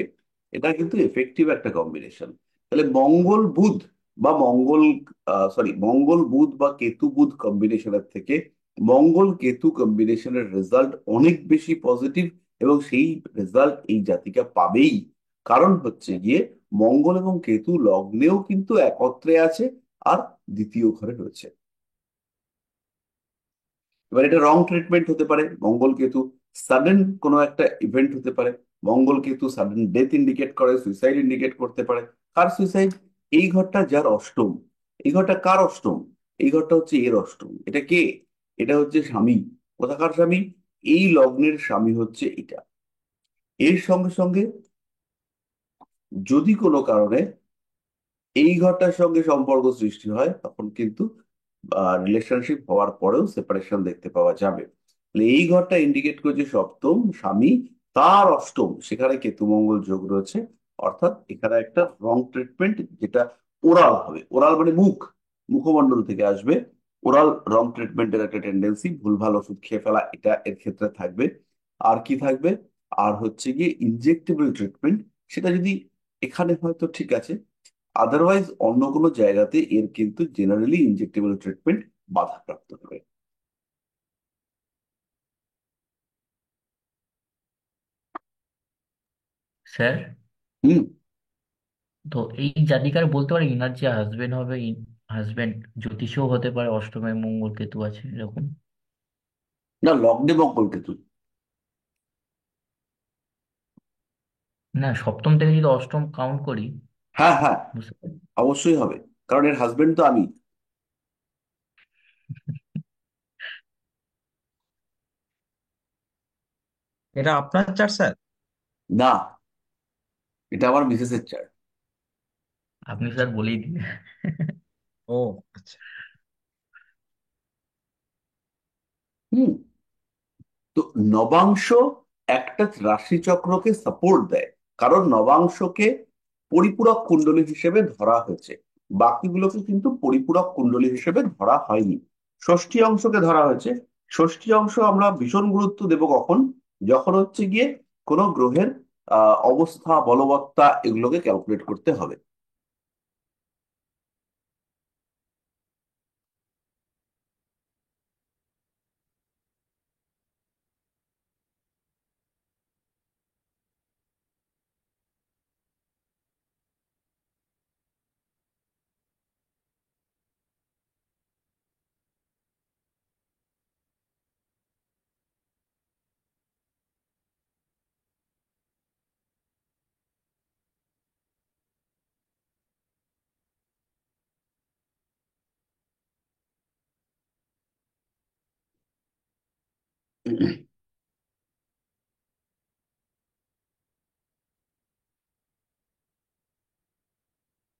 এটা কিন্তু এফেক্টিভ একটা কম্বিনেশন। তাহলে মঙ্গল বুধ বা মঙ্গল মঙ্গল বুধ বা কেতু বুধ কম্বিনেশনের থেকে মঙ্গল কেতু কম্বিনেশনের রেজাল্ট অনেক বেশি পজিটিভ। এবং সেই রেজাল্ট এই জাতিকা পাবেই। কারণ হচ্ছে গিয়ে মঙ্গল এবং কেতু লগ্নেও কিন্তু একত্রে আছে, আর দ্বিতীয় ঘরে রয়েছে। এবার এটা রং ট্রিটমেন্ট হতে পারে, মঙ্গল কেতু সাডেন কোনো একটা ইভেন্ট হতে পারে। মঙ্গল কেতু সাডেন ডেথ ইন্ডিকেট করে, সুইসাইড ইন্ডিকেট করতে পারে। কার সুইসাইড? এই ঘরটা যার অষ্টম। এই ঘরটা কার অষ্টম? এই ঘরটা হচ্ছে এর অষ্টম। এটা কে? এটা হচ্ছে স্বামী। কোথাকার স্বামী? এই লগ্নের স্বামী হচ্ছে এটা। এর সঙ্গে সঙ্গে যদি কোনো কারণে এই ঘরটার সঙ্গে সম্পর্ক সৃষ্টি হয়, তখন কিন্তু রিলেশনশিপ হওয়ার পরেও সেপারেশন দেখতে পাওয়া যাবে। তাহলে এই ঘরটা ইন্ডিকেট করছে সপ্তম স্বামী, তার অষ্টম, সেখানে কেতু মঙ্গল যোগ রয়েছে। অর্থাৎ এখানে একটা রং ট্রিটমেন্ট, যেটা ওরাল হবে। ওরাল মানে মুখ, মুখমণ্ডল থেকে আসবে। ওরাল রং ট্রিটমেন্টের একটা টেন্ডেন্সি, ভুলভাল ওষুধ খেয়ে ফেলা, এটা এর ক্ষেত্রে থাকবে। আর কি থাকবে? আর হচ্ছে গিয়ে ইনজেক্টেবল ট্রিটমেন্ট। সেটা যদি এখানে হয়তো ঠিক আছে, আদারওয়াইজ অন্য কোনো জায়গাতে এর কিন্তু জেনারেলি ইনজেক্টেবল ট্রিটমেন্ট বাধাপ্রাপ্ত হবে। স্যার, হুম। তো এই জাতিকার বলতে পারে ইনার যে হাজবেন্ড হবে, হাজবেন্ড জ্যোতিষও হতে পারে, অষ্টমে মঙ্গল কেতু আছে এরকম? না, লগ্নে মঙ্গল কেতু। না, সপ্তম থেকে যদি অষ্টম কাউন্ট করি। হ্যাঁ, হ্যাঁ, বুঝতে পারি। অবশ্যই হবে। কারণ এর হাজবেন্ড তো আমি। এটা আপনার চার স্যার? না, এটা আমার মিসেসের চার্ট। আপনি স্যার বলেই দিন। ও আচ্ছা। হুম। তো নবাংশ একটা রাশিচক্রকে সাপোর্ট দেয়, কারণ নবাংশকে পরিপূরক কুণ্ডলী হিসেবে ধরা হয়েছে। বাকিগুলোকে কিন্তু পরিপূরক কুণ্ডলী হিসেবে ধরা হয়নি। ষষ্ঠী অংশকে ধরা হয়েছে। ষষ্ঠী অংশ আমরা ভীষণ গুরুত্ব দেব কখন? যখন হচ্ছে গিয়ে কোনো গ্রহের অবস্থা, বলবত্তা, এগুলোকে ক্যালকুলেট করতে হবে।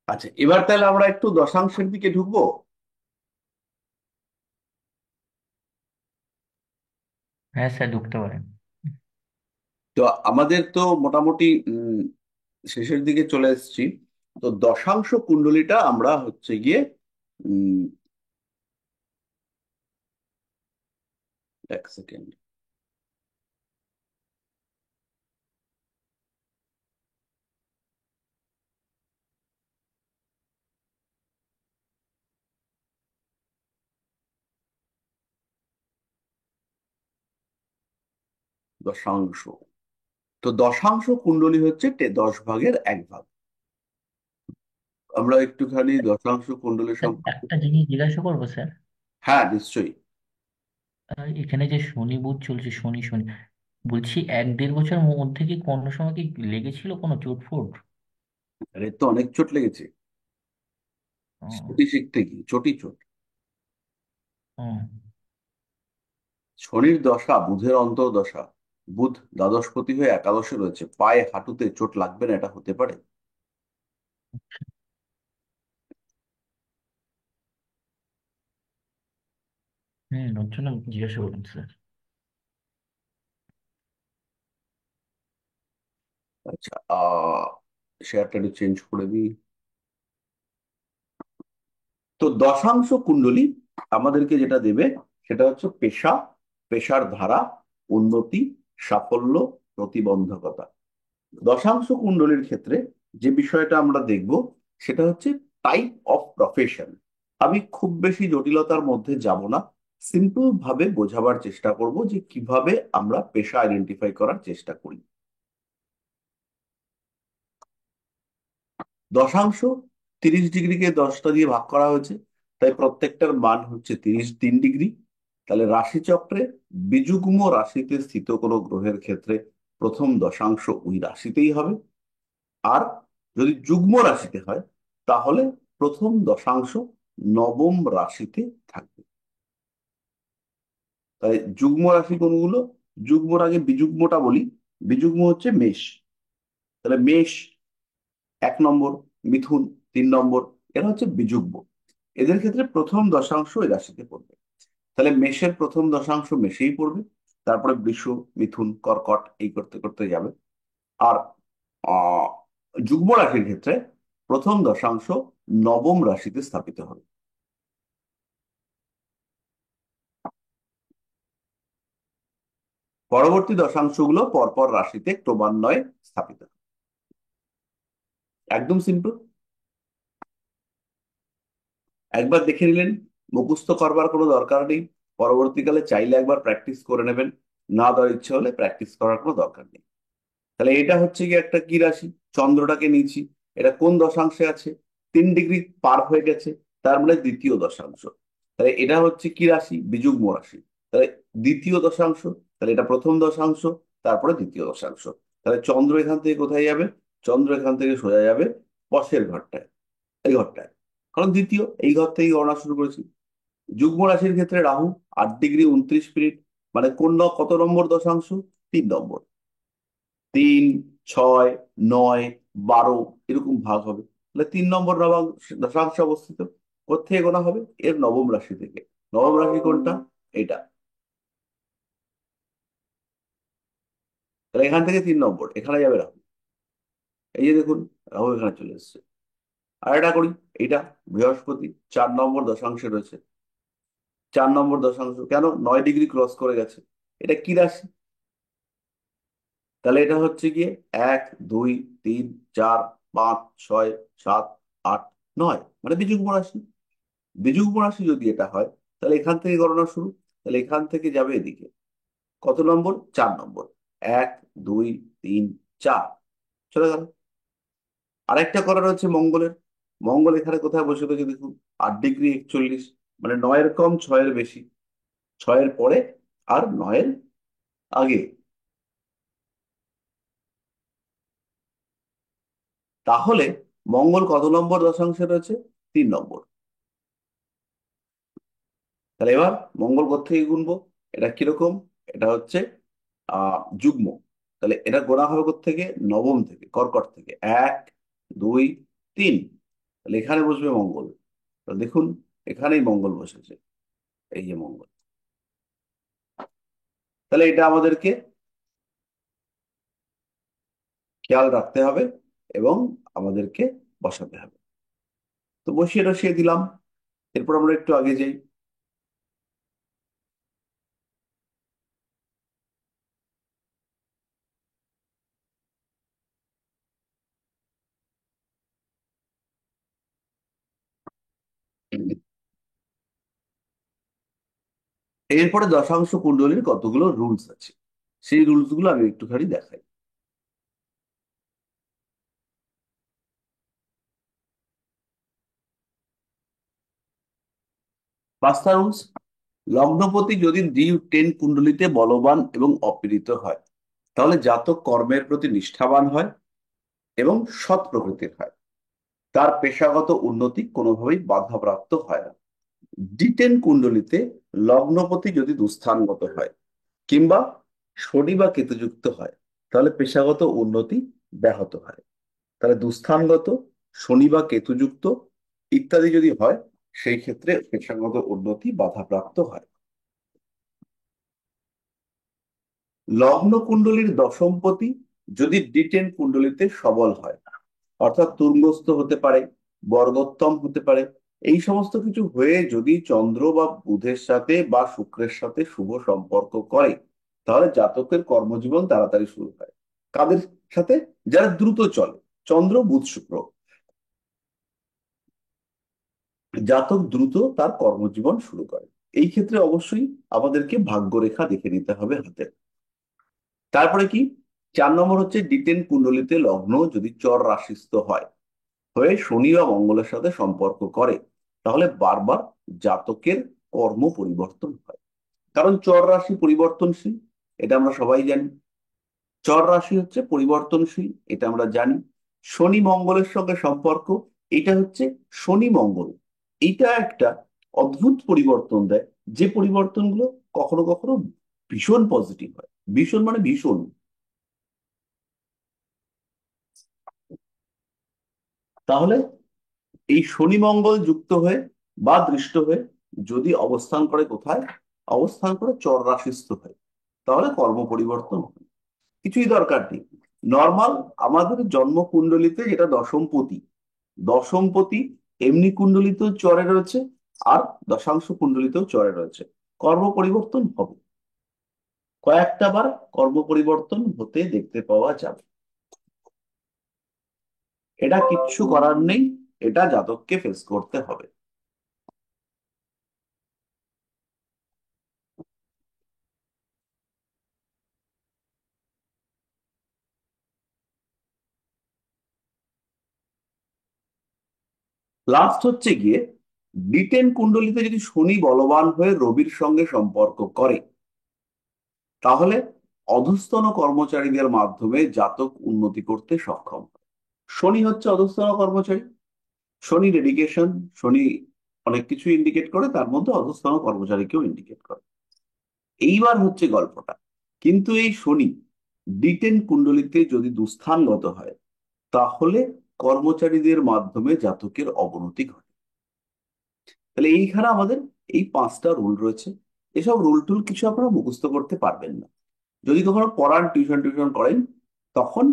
আচ্ছা, এবার তাহলে আমরা একটু দশাংশের দিকে ঢুকবো। হ্যাঁ স্যার, ঢুকতে পারেন। তো আমাদের তো মোটামুটি শেষের দিকে চলে এসেছি। তো দশাংশ কুণ্ডলীটা আমরা হচ্ছে গিয়ে উম এক সেকেন্ড। দশাংশ, তো দশাংশ কুণ্ডলী হচ্ছে 10 ভাগের 1 ভাগ। আমরা একটুখানি দশাংশ কুণ্ডলী স্যার সম্পর্কে। একটা জিনিস জিজ্ঞাসা করবো স্যার। হ্যাঁ, নিশ্চয়ই। এখানে যে শনি বুধ চলছে, শনি শনি, বলছি 1-1.5 বছর মধ্যে কি কোনো সময় কি লেগেছিল কোনো চোট ফোট? আরে তো অনেক চোট লেগেছে। ও, চটি শিখতে কি চটি চোট। ও, শনির দশা বুধের অন্তর্দশা। বুধ দ্বাদশপতি হয়ে একাদশে রয়েছে, পায়ে হাঁটুতে চোট লাগবে না এটা হতে পারে? ওর জন্য জিজ্ঞাসা করুন স্যার। আচ্ছা, শেয়ারটা একটু চেঞ্জ করে দিই। তো দশাংশ কুণ্ডলী আমাদেরকে যেটা দেবে সেটা হচ্ছে পেশা, পেশার ধারা, উন্নতি, সাফল্য, প্রতিবন্ধকতা। দশাংশ কুণ্ডলীর ক্ষেত্রে যে বিষয়টা আমরা দেখব সেটা হচ্ছে টাইপ অফ প্রফেশন। আমি খুব বেশি জটিলতার মধ্যে যাব না, সিম্পল ভাবে বোঝাবার চেষ্টা করব যে কিভাবে আমরা পেশা আইডেন্টিফাই করার চেষ্টা করি। দশাংশ 30 ডিগ্রিকে 10টা দিয়ে ভাগ করা হয়েছে, তাই প্রত্যেকটার মান হচ্ছে 33 ডিগ্রি। তাহলে রাশিচক্রে বিযুগ্ম রাশিতে স্থিত কোনো গ্রহের ক্ষেত্রে প্রথম দশাংশ ওই রাশিতেই হবে। আর যদি যুগ্ম রাশিতে হয় তাহলে প্রথম দশাংশ নবম রাশিতে থাকবে। তাই যুগ্ম রাশি কোনগুলো? যুগ্মর আগে বিযুগ্মটা বলি। বিযুগ্ম হচ্ছে মেষ। তাহলে মেষ 1 নম্বর, মিথুন 3 নম্বর, এরা হচ্ছে বিযুগ্ম। এদের ক্ষেত্রে প্রথম দশাংশ এই রাশিতে পড়বে। তাহলে মেষের প্রথম দশাংশ মেষেই পড়বে, তারপরে বৃষ, মিথুন, কর্কট, এই করতে করতে যাবে। আর আহ যুগ্ম রাশির ক্ষেত্রে প্রথম দশাংশ নবম রাশিতে স্থাপিত হবে। পরবর্তী দশাংশগুলো পরপর রাশিতে ক্রমান্বয়ে স্থাপিত হবে। একদম সিম্পল। একবার দেখে নিলেন, মুখস্থ করবার কোনো দরকার নেই। পরবর্তীকালে চাইলে একবার প্র্যাকটিস করে নেবেন, না দেওয়ার ইচ্ছে হলে প্র্যাকটিস করার কোনো দরকার নেই। তাহলে এটা হচ্ছে কি একটা কি রাশি? চন্দ্রটাকে নিয়েছি, এটা কোন দশাংশে আছে? 3 ডিগ্রি পার হয়ে গেছে, তার মানে দ্বিতীয় দশাংশ। তাহলে এটা হচ্ছে কি রাশি? বিযুগ্ম রাশি। তাহলে দ্বিতীয় দশাংশ, তাহলে এটা প্রথম দশাংশ, তারপরে দ্বিতীয় দশাংশ। তাহলে চন্দ্র এখান থেকে কোথায় যাবে? চন্দ্র এখান থেকে সোজা যাবে পশের ঘরটায়, এই ঘরটায়, কারণ দ্বিতীয় এই ঘর থেকেই গণনা শুরু করেছি। যুগ্ম রাশির ক্ষেত্রে রাহু 8 ডিগ্রি 29 মিনিট, মানে কত নম্বর দশাংশ? 3 নম্বর। 3, 6, 9, 12 এরকম ভাগ হবে। তাহলে 3 নম্বর দশাংশ অবস্থিত কোথেকে গোনা হবে? এর নবম রাশি থেকে। নবম রাশি কোনটা? এটা। তাহলে এখান থেকে 3 নম্বর এখানে যাবে রাহু। এই যে দেখুন, রাহু এখানে চলে এসছে। আর এটা করি, এইটা বৃহস্পতি 4 নম্বর দশাংশে রয়েছে। 4 নম্বর দশাংশ কেন? 9 ডিগ্রি ক্রস করে গেছে। এটা কি রাশি? তাহলে এটা হচ্ছে গিয়ে 1, 2, 3, 4, 5, 6, 7, 8, 9, মানে বিযুগ্ম রাশি। বিযুগ্ম রাশি যদি এটা হয় তাহলে এখান থেকে গণনা শুরু। তাহলে এখান থেকে যাবে এদিকে কত নম্বর? 4 নম্বর। 1, 2, 3, 4 চলে গেল। আরেকটা করার হচ্ছে মঙ্গলের। মঙ্গল এখানে কোথায় বসে রয়েছে দেখুন, 8 ডিগ্রি 41, মানে 9-এর কম 6-এর বেশি, 6-এর পরে আর 9-এর আগে। তাহলে মঙ্গল কত নম্বর দশাংশে রয়েছে? 3 নম্বর। তাহলে এবার মঙ্গল কোত্থেকে গুনবো? এটা কিরকম? এটা হচ্ছে যুগ্ম। তাহলে এটা গোনা হবে কোত্থেকে? নবম থেকে, কর্কট থেকে। 1, 2, 3, তাহলে এখানে বসবে মঙ্গল। তো দেখুন এখানেই মঙ্গল বসেছে, এই যে মঙ্গল। তাহলে এটা আমাদেরকে খেয়াল রাখতে হবে এবং আমাদেরকে বসাতে হবে। তো বসিয়ে টসিয়ে দিলাম। এরপর আমরা একটু আগে যাই। এরপরে দশাংশ কুণ্ডলীর কতগুলো রুলস আছে, সেই রুলস গুলো আমি একটুখানি দেখাই। 5টা রুলস। লগ্নপতি যদি D10 কুণ্ডলিতে বলবান এবং অপীড়িত হয়, তাহলে জাতক কর্মের প্রতি নিষ্ঠাবান হয় এবং সৎ প্রকৃতির হয়। তার পেশাগত উন্নতি কোনোভাবেই বাধাপ্রাপ্ত হয় না। D10 কুণ্ডলিতে লগ্নপতি যদি দুস্থানগত হয় কিংবা শনি বা কেতুযুক্ত হয়, তাহলে পেশাগত উন্নতি ব্যাহত হয়। তাহলে দুস্থানগত, শনি বা কেতুযুক্ত ইত্যাদি যদি হয়, সেই ক্ষেত্রে পেশাগত উন্নতি বাধাপ্রাপ্ত হয়। লগ্ন কুণ্ডলীর দশমপতি যদি D10 কুণ্ডলিতে সবল হয়, অর্থাৎ তুঙ্গস্থ হতে পারে, বর্গোত্তম হতে পারে, এই সমস্ত কিছু হয়ে যদি চন্দ্র বা বুধের সাথে বা শুক্রের সাথে শুভ সম্পর্ক করে, তাহলে জাতকের কর্মজীবন তাড়াতাড়ি শুরু হয়। কাদের সাথে? যারা দ্রুত চলে, চন্দ্র বুধ শুক্র। জাতক দ্রুত তার কর্মজীবন শুরু করে। এই ক্ষেত্রে অবশ্যই আমাদেরকে ভাগ্যরেখা দেখে নিতে হবে হাতে। তারপরে কি, 4 নম্বর হচ্ছে D10 কুণ্ডলিতে লগ্ন যদি চর রাশিস্থ হয়, হয়ে শনি বা মঙ্গলের সাথে সম্পর্ক করে, তাহলে বারবার জাতকের কর্ম পরিবর্তন হয়। কারণ চর রাশি পরিবর্তনশীল, এটা আমরা সবাই জানি। চর রাশি হচ্ছে পরিবর্তনশীল, এটা আমরা জানি। শনি মঙ্গলের সঙ্গে সম্পর্ক, এটা হচ্ছে শনি মঙ্গল, এটা একটা অদ্ভুত পরিবর্তন দেয়, যে পরিবর্তনগুলো কখনো কখনো ভীষণ পজিটিভ হয়। ভীষণ মানে ভীষণ। তাহলে এই শনি মঙ্গল যুক্ত হয়ে বা দৃষ্ট হয়ে যদি অবস্থান করে, কোথায় অবস্থান করে? চর রাশিস্থ হয়, তাহলে কর্ম পরিবর্তন হয়। কিছুই দরকার নেই। নর্মাল আমাদের জন্ম কুণ্ডলিতে যেটা দশমপতি, দশমপতি এমনি কুণ্ডলিতেও চরে রয়েছে, আর দশাংশ কুণ্ডলিতেও চরে রয়েছে। কর্ম পরিবর্তন হবে, কয়েকটা বার কর্ম পরিবর্তন হতে দেখতে পাওয়া যাবে। এটা কিচ্ছু করার নেই, এটা জাতককে ফেস করতে হবে। লাস্ট হচ্ছে গিয়ে, D10 কুণ্ডলিতে যদি শনি বলবান হয়ে রবির সঙ্গে সম্পর্ক করে, তাহলে অধস্তন কর্মচারীদের মাধ্যমে জাতক উন্নতি করতে সক্ষম হয়। শনি হচ্ছে অধস্তন কর্মচারী, শনি ডেডিকেশন, শনি অনেক কিছু ইন্ডিকেট করে, তার মধ্যে অধস্তন কর্মচারীকেও ইন্ডিকেট করে। এইবার হচ্ছে গল্পটা, কিন্তু এই শনি D10 কুণ্ডলিতে যদি দুস্থানগত হয়, তাহলে কর্মচারীদের মাধ্যমে জাতকের অবনতি ঘটে। তাহলে এইখানে আমাদের এই 5টা রুল রয়েছে। এসব রুল টুল কিছু আপনারা মুখস্থ করতে পারবেন না। যদি কখনো পড়ান, টিউশন টিউশন করেন, তখন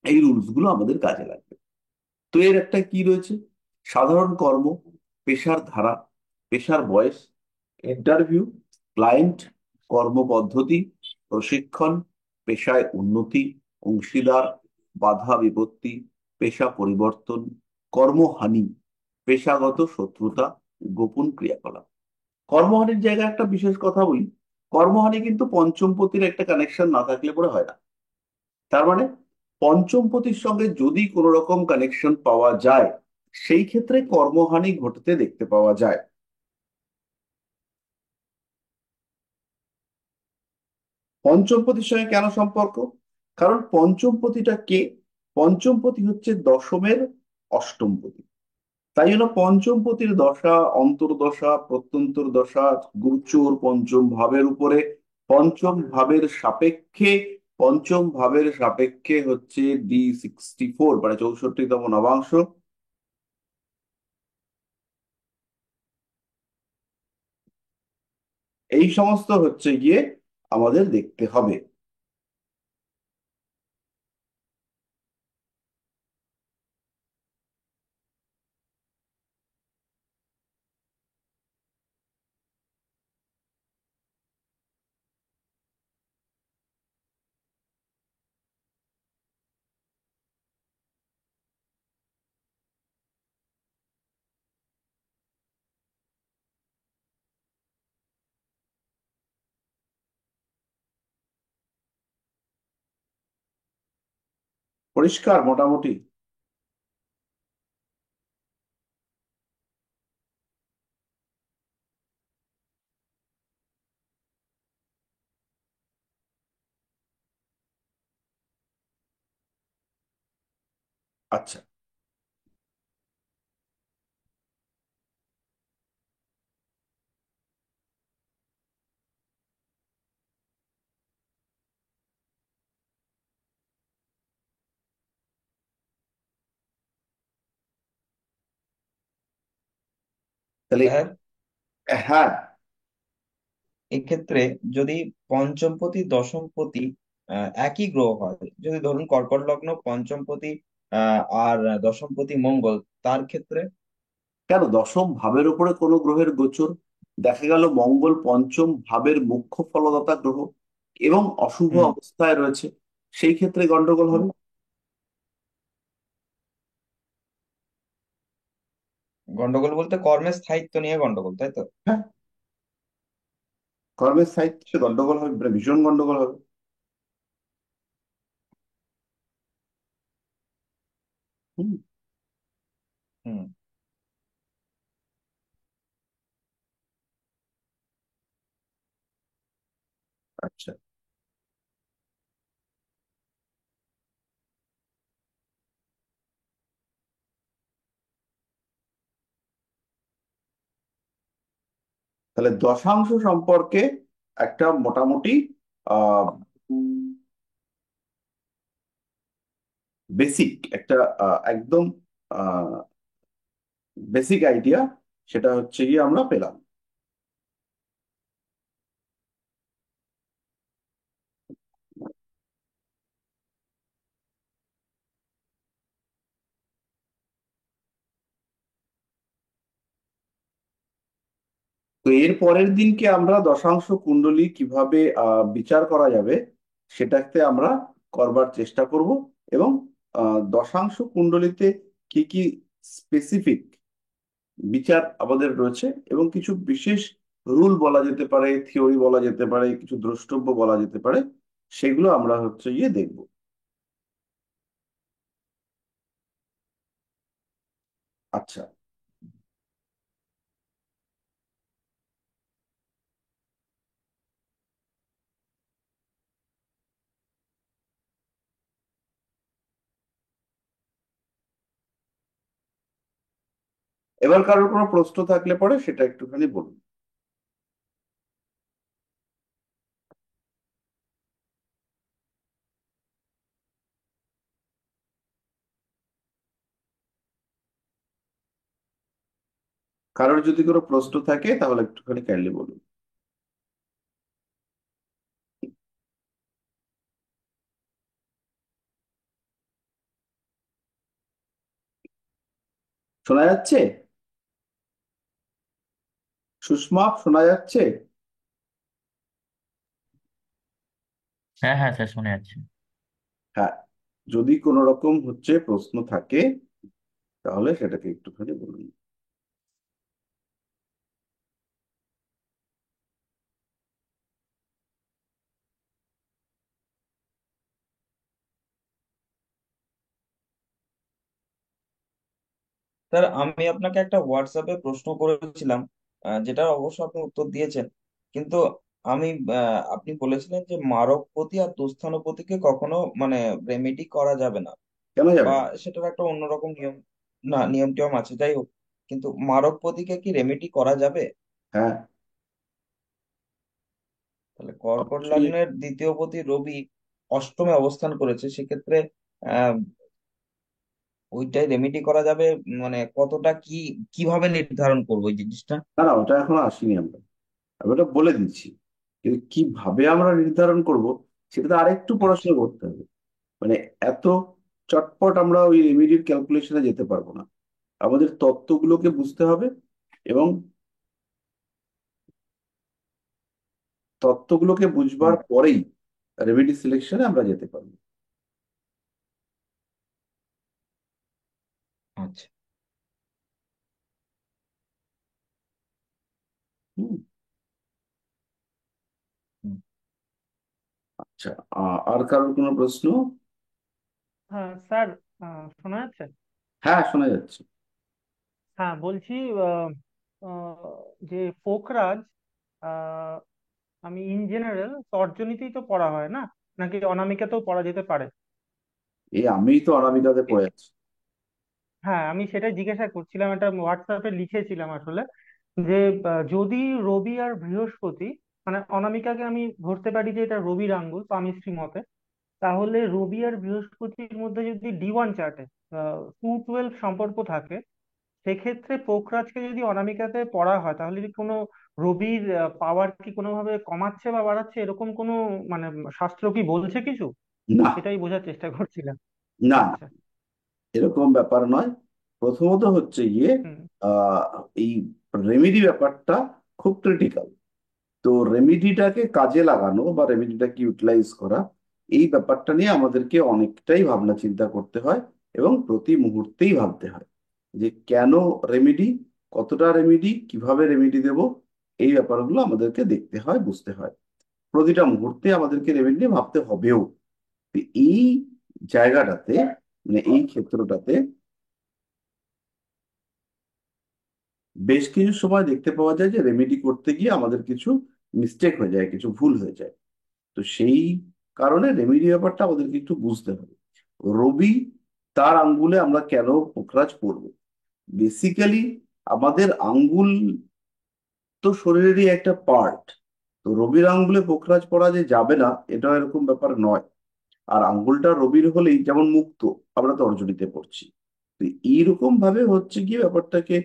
এই রুলস গুলো আমাদের কাজে লাগবে। তো এর একটা কি রয়েছে? সাধারণ কর্ম, পেশার ধারা, পেশার বয়স, ইন্টারভিউ, ক্লায়েন্ট, কর্মপদ্ধতি, প্রশিক্ষণ, পেশায় উন্নতি, অংশীদার, বাধা বিপত্তি, পেশা পরিবর্তন, কর্মহানি, পেশাগত শত্রুতা, গোপন ক্রিয়াকলাপ। কর্মহানির জায়গায় একটা বিশেষ কথা বলি, কর্মহানি কিন্তু পঞ্চমপতির একটা কানেকশন না থাকলে পরে হয় না। তার মানে পঞ্চমপতির সঙ্গে যদি কোনো রকম কানেকশন পাওয়া যায়, সেই ক্ষেত্রে কর্মহানি ঘটতে দেখতে পাওয়া যায়। পঞ্চমপতির সঙ্গে কেন সম্পর্ক? কারণ পঞ্চমপতিটা কে? পঞ্চমপতি হচ্ছে দশমের অষ্টমপতি। তাই জন্য পঞ্চমপতির দশা, অন্তর্দশা, প্রত্যন্তর দশা, গোচর পঞ্চম ভাবের উপরে, পঞ্চম ভাবের সাপেক্ষে, পঞ্চম ভাবের সাপেক্ষে হচ্ছে D64 মানে 64তম নবাংশ, এই সমস্ত হচ্ছে গিয়ে আমাদের দেখতে হবে। পরিষ্কার মোটামুটি? আচ্ছা, তাহলে স্যার, হ্যাঁ, এক্ষেত্রে যদি পঞ্চমপতি দশমপতি একই গ্রহ হয়, যদি ধরুন কর্কট লগ্ন পঞ্চমপতি আর দশমপতি মঙ্গল, তার ক্ষেত্রে কেন দশম ভাবের উপরে কোনো গ্রহের গোচর দেখা গেল, মঙ্গল পঞ্চম ভাবের মুখ্য ফলদাতা গ্রহ এবং অশুভ হুম অবস্থায় রয়েছে, সেই ক্ষেত্রে গন্ডগোল হুম, হবে। গন্ডগোল বলতে কর্মের স্থায়িত্ব নিয়ে গন্ডগোল, তাই তো? হ্যাঁ, কর্মের সাহিত্যে গন্ডগোল হবে, মানে ভীষণ গন্ডগোল হবে। হুম। হুম। আচ্ছা, তাহলে দশাংশ সম্পর্কে একটা মোটামুটি আহ বেসিক একটা একদম বেসিক আইডিয়া, সেটা হচ্ছে গিয়ে আমরা পেলাম। তো এর পরের দিনকে আমরা দশাংশ কুণ্ডলী কিভাবে বিচার করা যাবে সেটাতে আমরা করবার চেষ্টা করব, এবং দশাংশ কুণ্ডলীতে কি কি স্পেসিফিক বিচার আমাদের রয়েছে এবং কিছু বিশেষ রুল বলা যেতে পারে, থিওরি বলা যেতে পারে, কিছু দ্রষ্টব্য বলা যেতে পারে, সেগুলো আমরা হচ্ছে গিয়ে দেখব। আচ্ছা, এবার কারোর কোনো প্রশ্ন থাকলে পরে সেটা একটুখানি বলুন। কারোর যদি কোনো প্রশ্ন থাকে তাহলে একটুখানি কাইন্ডলি বলুন। শোনা যাচ্ছে? সুষমা, শোনা যাচ্ছে? হ্যাঁ হ্যাঁ স্যার, শুনে যাচ্ছে। হ্যাঁ, যদি কোনো রকম হচ্ছে প্রশ্ন থাকে তাহলে সেটাকে একটুখানি বলুন। স্যার, আমি আপনাকে একটা হোয়াটসঅ্যাপে প্রশ্ন করেছিলাম, যেটা অবশ্য আপনি উত্তর দিয়েছেন, কিন্তু আমি আপনি বলেছিলেন যে মারকপতি আর দুস্থানপতিকে কখনো মানে রেমেডি করা যাবে না, কেন বা যাবে না? সেটার একটা অন্যরকম নিয়ম, না নিয়ম টিয়ম আছে, যাই হোক, কিন্তু মারকপতিকে কি রেমেডি করা যাবে? হ্যাঁ, তাহলে কর্কট অবশ্যই। লগ্নের দ্বিতীয় পতি রবি অষ্টমে অবস্থান করেছে, সেক্ষেত্রে আহ ওইটাই রেমেডি করা যাবে? মানে কতটা কি, কিভাবে নির্ধারণ করবো এই জিনিসটা? না না, ওটা এখনো আসিনি আমরা। আমি ওটা বলে দিচ্ছি, কিন্তু কিভাবে আমরা নির্ধারণ করব সেটা তো আরেকটু আচ্ছা। পড়াশোনা করতে হবে। মানে এত চটপট আমরা ওই রেমিডির ক্যালকুলেশনে যেতে পারবো না। আমাদের তত্ত্বগুলোকে বুঝতে হবে, এবং তত্ত্বগুলোকে বুঝবার হুম। পরেই রেমেডি সিলেকশনে আমরা যেতে পারবো। আচ্ছা। হুম। হুম। আচ্ছা, আর কারোর কোনো প্রশ্ন? হ্যাঁ স্যার, শোনা যাচ্ছে? হ্যাঁ, শোনা যাচ্ছে। হ্যাঁ বলছি, আহ, আহ, যে পোখরাজ, আহ, আমি ইন জেনারেল তর্জনীতেই তো পড়া হয় না, নাকি অনামিকাতেও পড়া যেতে পারে? এই আমিই তো অনামিকাতে এ- পড়ে আছি। হ্যাঁ, আমি সেটাই জিজ্ঞাসা করছিলাম, এটা হোয়াটসঅ্যাপে লিখেছিলাম আসলে, যে যদি রবি আর বৃহস্পতি, মানে অনামিকাকে আমি ধরতে পারি যে এটা রবির আঙ্গুল পামিস্ট্রি মতে, তাহলে রবি আর বৃহস্পতির মধ্যে যদি D1 চার্টে 212 সম্পর্ক থাকে, সেক্ষেত্রে পোখরাজকে যদি অনামিকাতে পড়া হয়, তাহলে কি কোনো রবির পাওয়ার কি কোনোভাবে কমাচ্ছে বা বাড়াচ্ছে, এরকম কোনো মানে শাস্ত্র কি বলছে কিছু? না, সেটাই বোঝার চেষ্টা করছিলাম। না, আচ্ছা। এরকম ব্যাপার নয়। প্রথমত হচ্ছে গিয়ে হুম। আহ এই রেমিডি ব্যাপারটা খুব ক্রিটিক্যাল। তো রেমিডিটাকে কাজে লাগানো বা রেমিডিটাকে ইউটিলাইজ করা, এই ব্যাপারটা নিয়ে আমাদেরকে অনেকটাই ভাবনা চিন্তা করতে হয়, এবং প্রতি মুহূর্তেই ভাবতে হয় যে কেন রেমিডি, কতটা রেমিডি, কিভাবে রেমিডি দেব, এই ব্যাপারগুলো আমাদেরকে দেখতে হয়, বুঝতে হয়। প্রতিটা মুহূর্তে আমাদেরকে রেমিডি নিয়ে ভাবতে হবেও। তো এই জায়গাটাতে, মানে এই ক্ষেত্রটাতে বেশ কিছু সময় দেখতে পাওয়া যায় যে রেমেডি করতে গিয়ে আমাদের কিছু মিস্টেক হয়ে যায়, কিছু ভুল হয়ে যায়। তো সেই কারণে রেমেডি ব্যাপারটা আমাদেরকে একটু বুঝতে হবে। রবি, তার আঙ্গুলে আমরা কেন পোখরাজ পরব? বেসিক্যালি আমাদের আঙ্গুল তো শরীরেরই একটা পার্ট। তো রবির আঙ্গুলে পোখরাজ পরা যে যাবে না, এটা এরকম ব্যাপার নয়। আর আঙ্গুলটা রবির হলেই যেমন মুক্ত, আমরা তো অর্জনীতে পড়ছি। তো এইরকম ভাবে হচ্ছে গিয়ে ব্যাপারটাকে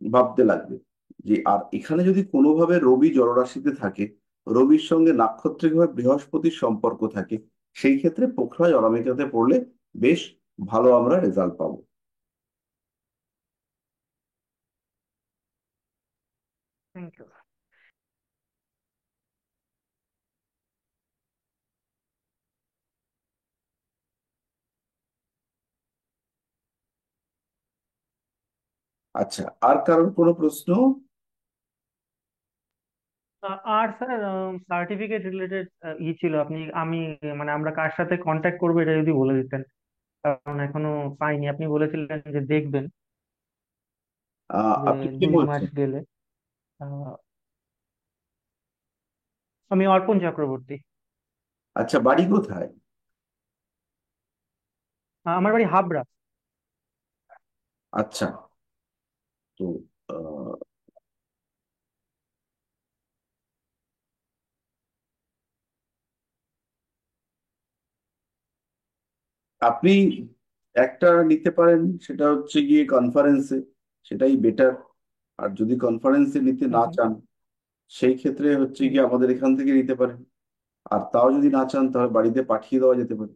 ভাবতে লাগবে যে, আর এখানে যদি কোনোভাবে রবি জলরাশিতে থাকে, রবির সঙ্গে নাক্ষত্রিকভাবে বৃহস্পতির সম্পর্ক থাকে, সেই ক্ষেত্রে পোখরাজ অনামিকাতে পড়লে বেশ ভালো আমরা রেজাল্ট পাবো। Thank you. আচ্ছা, আর কারোর কোনো প্রশ্ন? আর স্যার, সার্টিফিকেট রিলেটেড ছিল, আমি মানে আমরা কার সাথে কন্ট্যাক্ট করবো এটা যদি বলে দিতেন, কারণ এখনো পাইনি। আপনি বলেছিলেন যে দেখবেন, যে আপনি কি 2 মাস বলছেন? গেলে। আহ, আমি অর্পণ চক্রবর্তী। আচ্ছা, বাড়ি কোথায়? আমার বাড়ি হাবড়া। আচ্ছা। তো আহ, আপনি একটা নিতে পারেন, সেটা হচ্ছে গিয়ে কনফারেন্সে, সেটাই বেটার। আর যদি কনফারেন্সে নিতে হুম না হুম চান, সেই ক্ষেত্রে হচ্ছে হুম। গিয়ে আমাদের এখান থেকে নিতে পারেন। আর তাও যদি না চান, তাহলে বাড়িতে পাঠিয়ে দেওয়া যেতে পারে।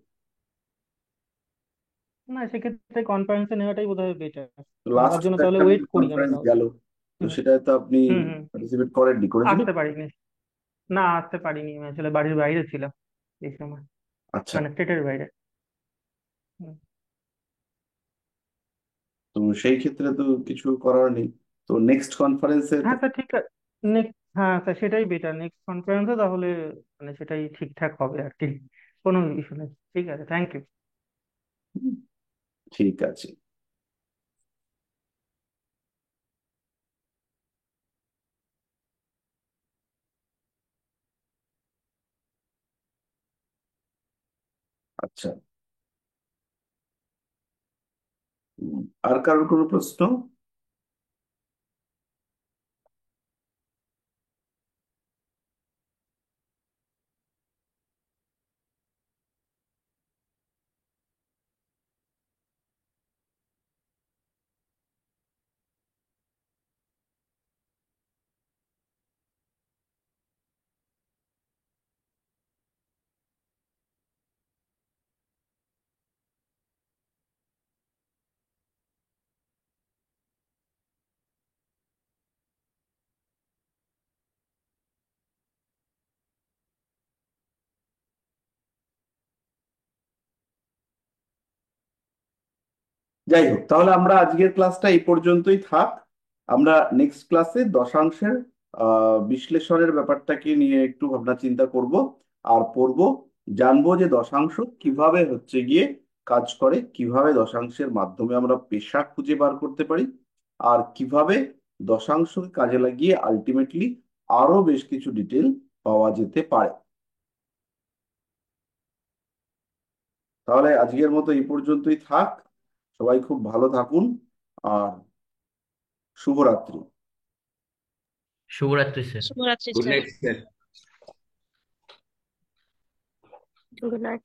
না, সেক্ষেত্রে কনফারেন্সে নেওয়াটাই বোধহয় বেটার। তো তার লাস্ট জন্য তাহলে একটা ওয়েট করি আমি কনফারেন্স তাহলে। গেল, তো হুম সেটায় তো আপনি হুম হুম। পার্টিসিপেট করেননি, করেছিলেন? আসতে পারিনি। না, আসতে পারিনি, আমি আসলে বাড়ির বাইরে ছিলাম এই সময়, আচ্ছা। মানে স্টেটের বাইরে। হুম। তো সেই ক্ষেত্রে তো কিছু করার নেই। তো নেক্সট কনফারেন্সে তো। হ্যাঁ স্যার, ঠিক আছে। হ্যাঁ স্যার, সেটাই বেটার, নেক্সট কনফারেন্সে তাহলে মানে সেটাই ঠিকঠাক হবে আর কি। কোনো ইস্যু নেই। ঠিক আছে, থ্যাংক ইউ। ঠিক আছে। আচ্ছা। আর কারোর কোনো প্রশ্ন? যাই হোক, তাহলে আমরা আজকের ক্লাসটা এই পর্যন্তই থাক। আমরা নেক্সট ক্লাসে দশাংশের বিশ্লেষণের ব্যাপারটাকে নিয়ে একটু ভাবনা চিন্তা করব, আর পড়বো, জানবো যে দশাংশ কিভাবে হচ্ছে গিয়ে কাজ করে, কিভাবে দশাংশের মাধ্যমে আমরা পেশা খুঁজে বার করতে পারি, আর কিভাবে দশাংশকে কাজে লাগিয়ে আলটিমেটলি আরো বেশ কিছু ডিটেল পাওয়া যেতে পারে। তাহলে আজকের মতো এই পর্যন্তই থাক। সবাই খুব ভালো থাকুন, আর শুভরাত্রি। শুভরাত্রি স্যার। শুভরাত্রি good sir. Night sir. Good night.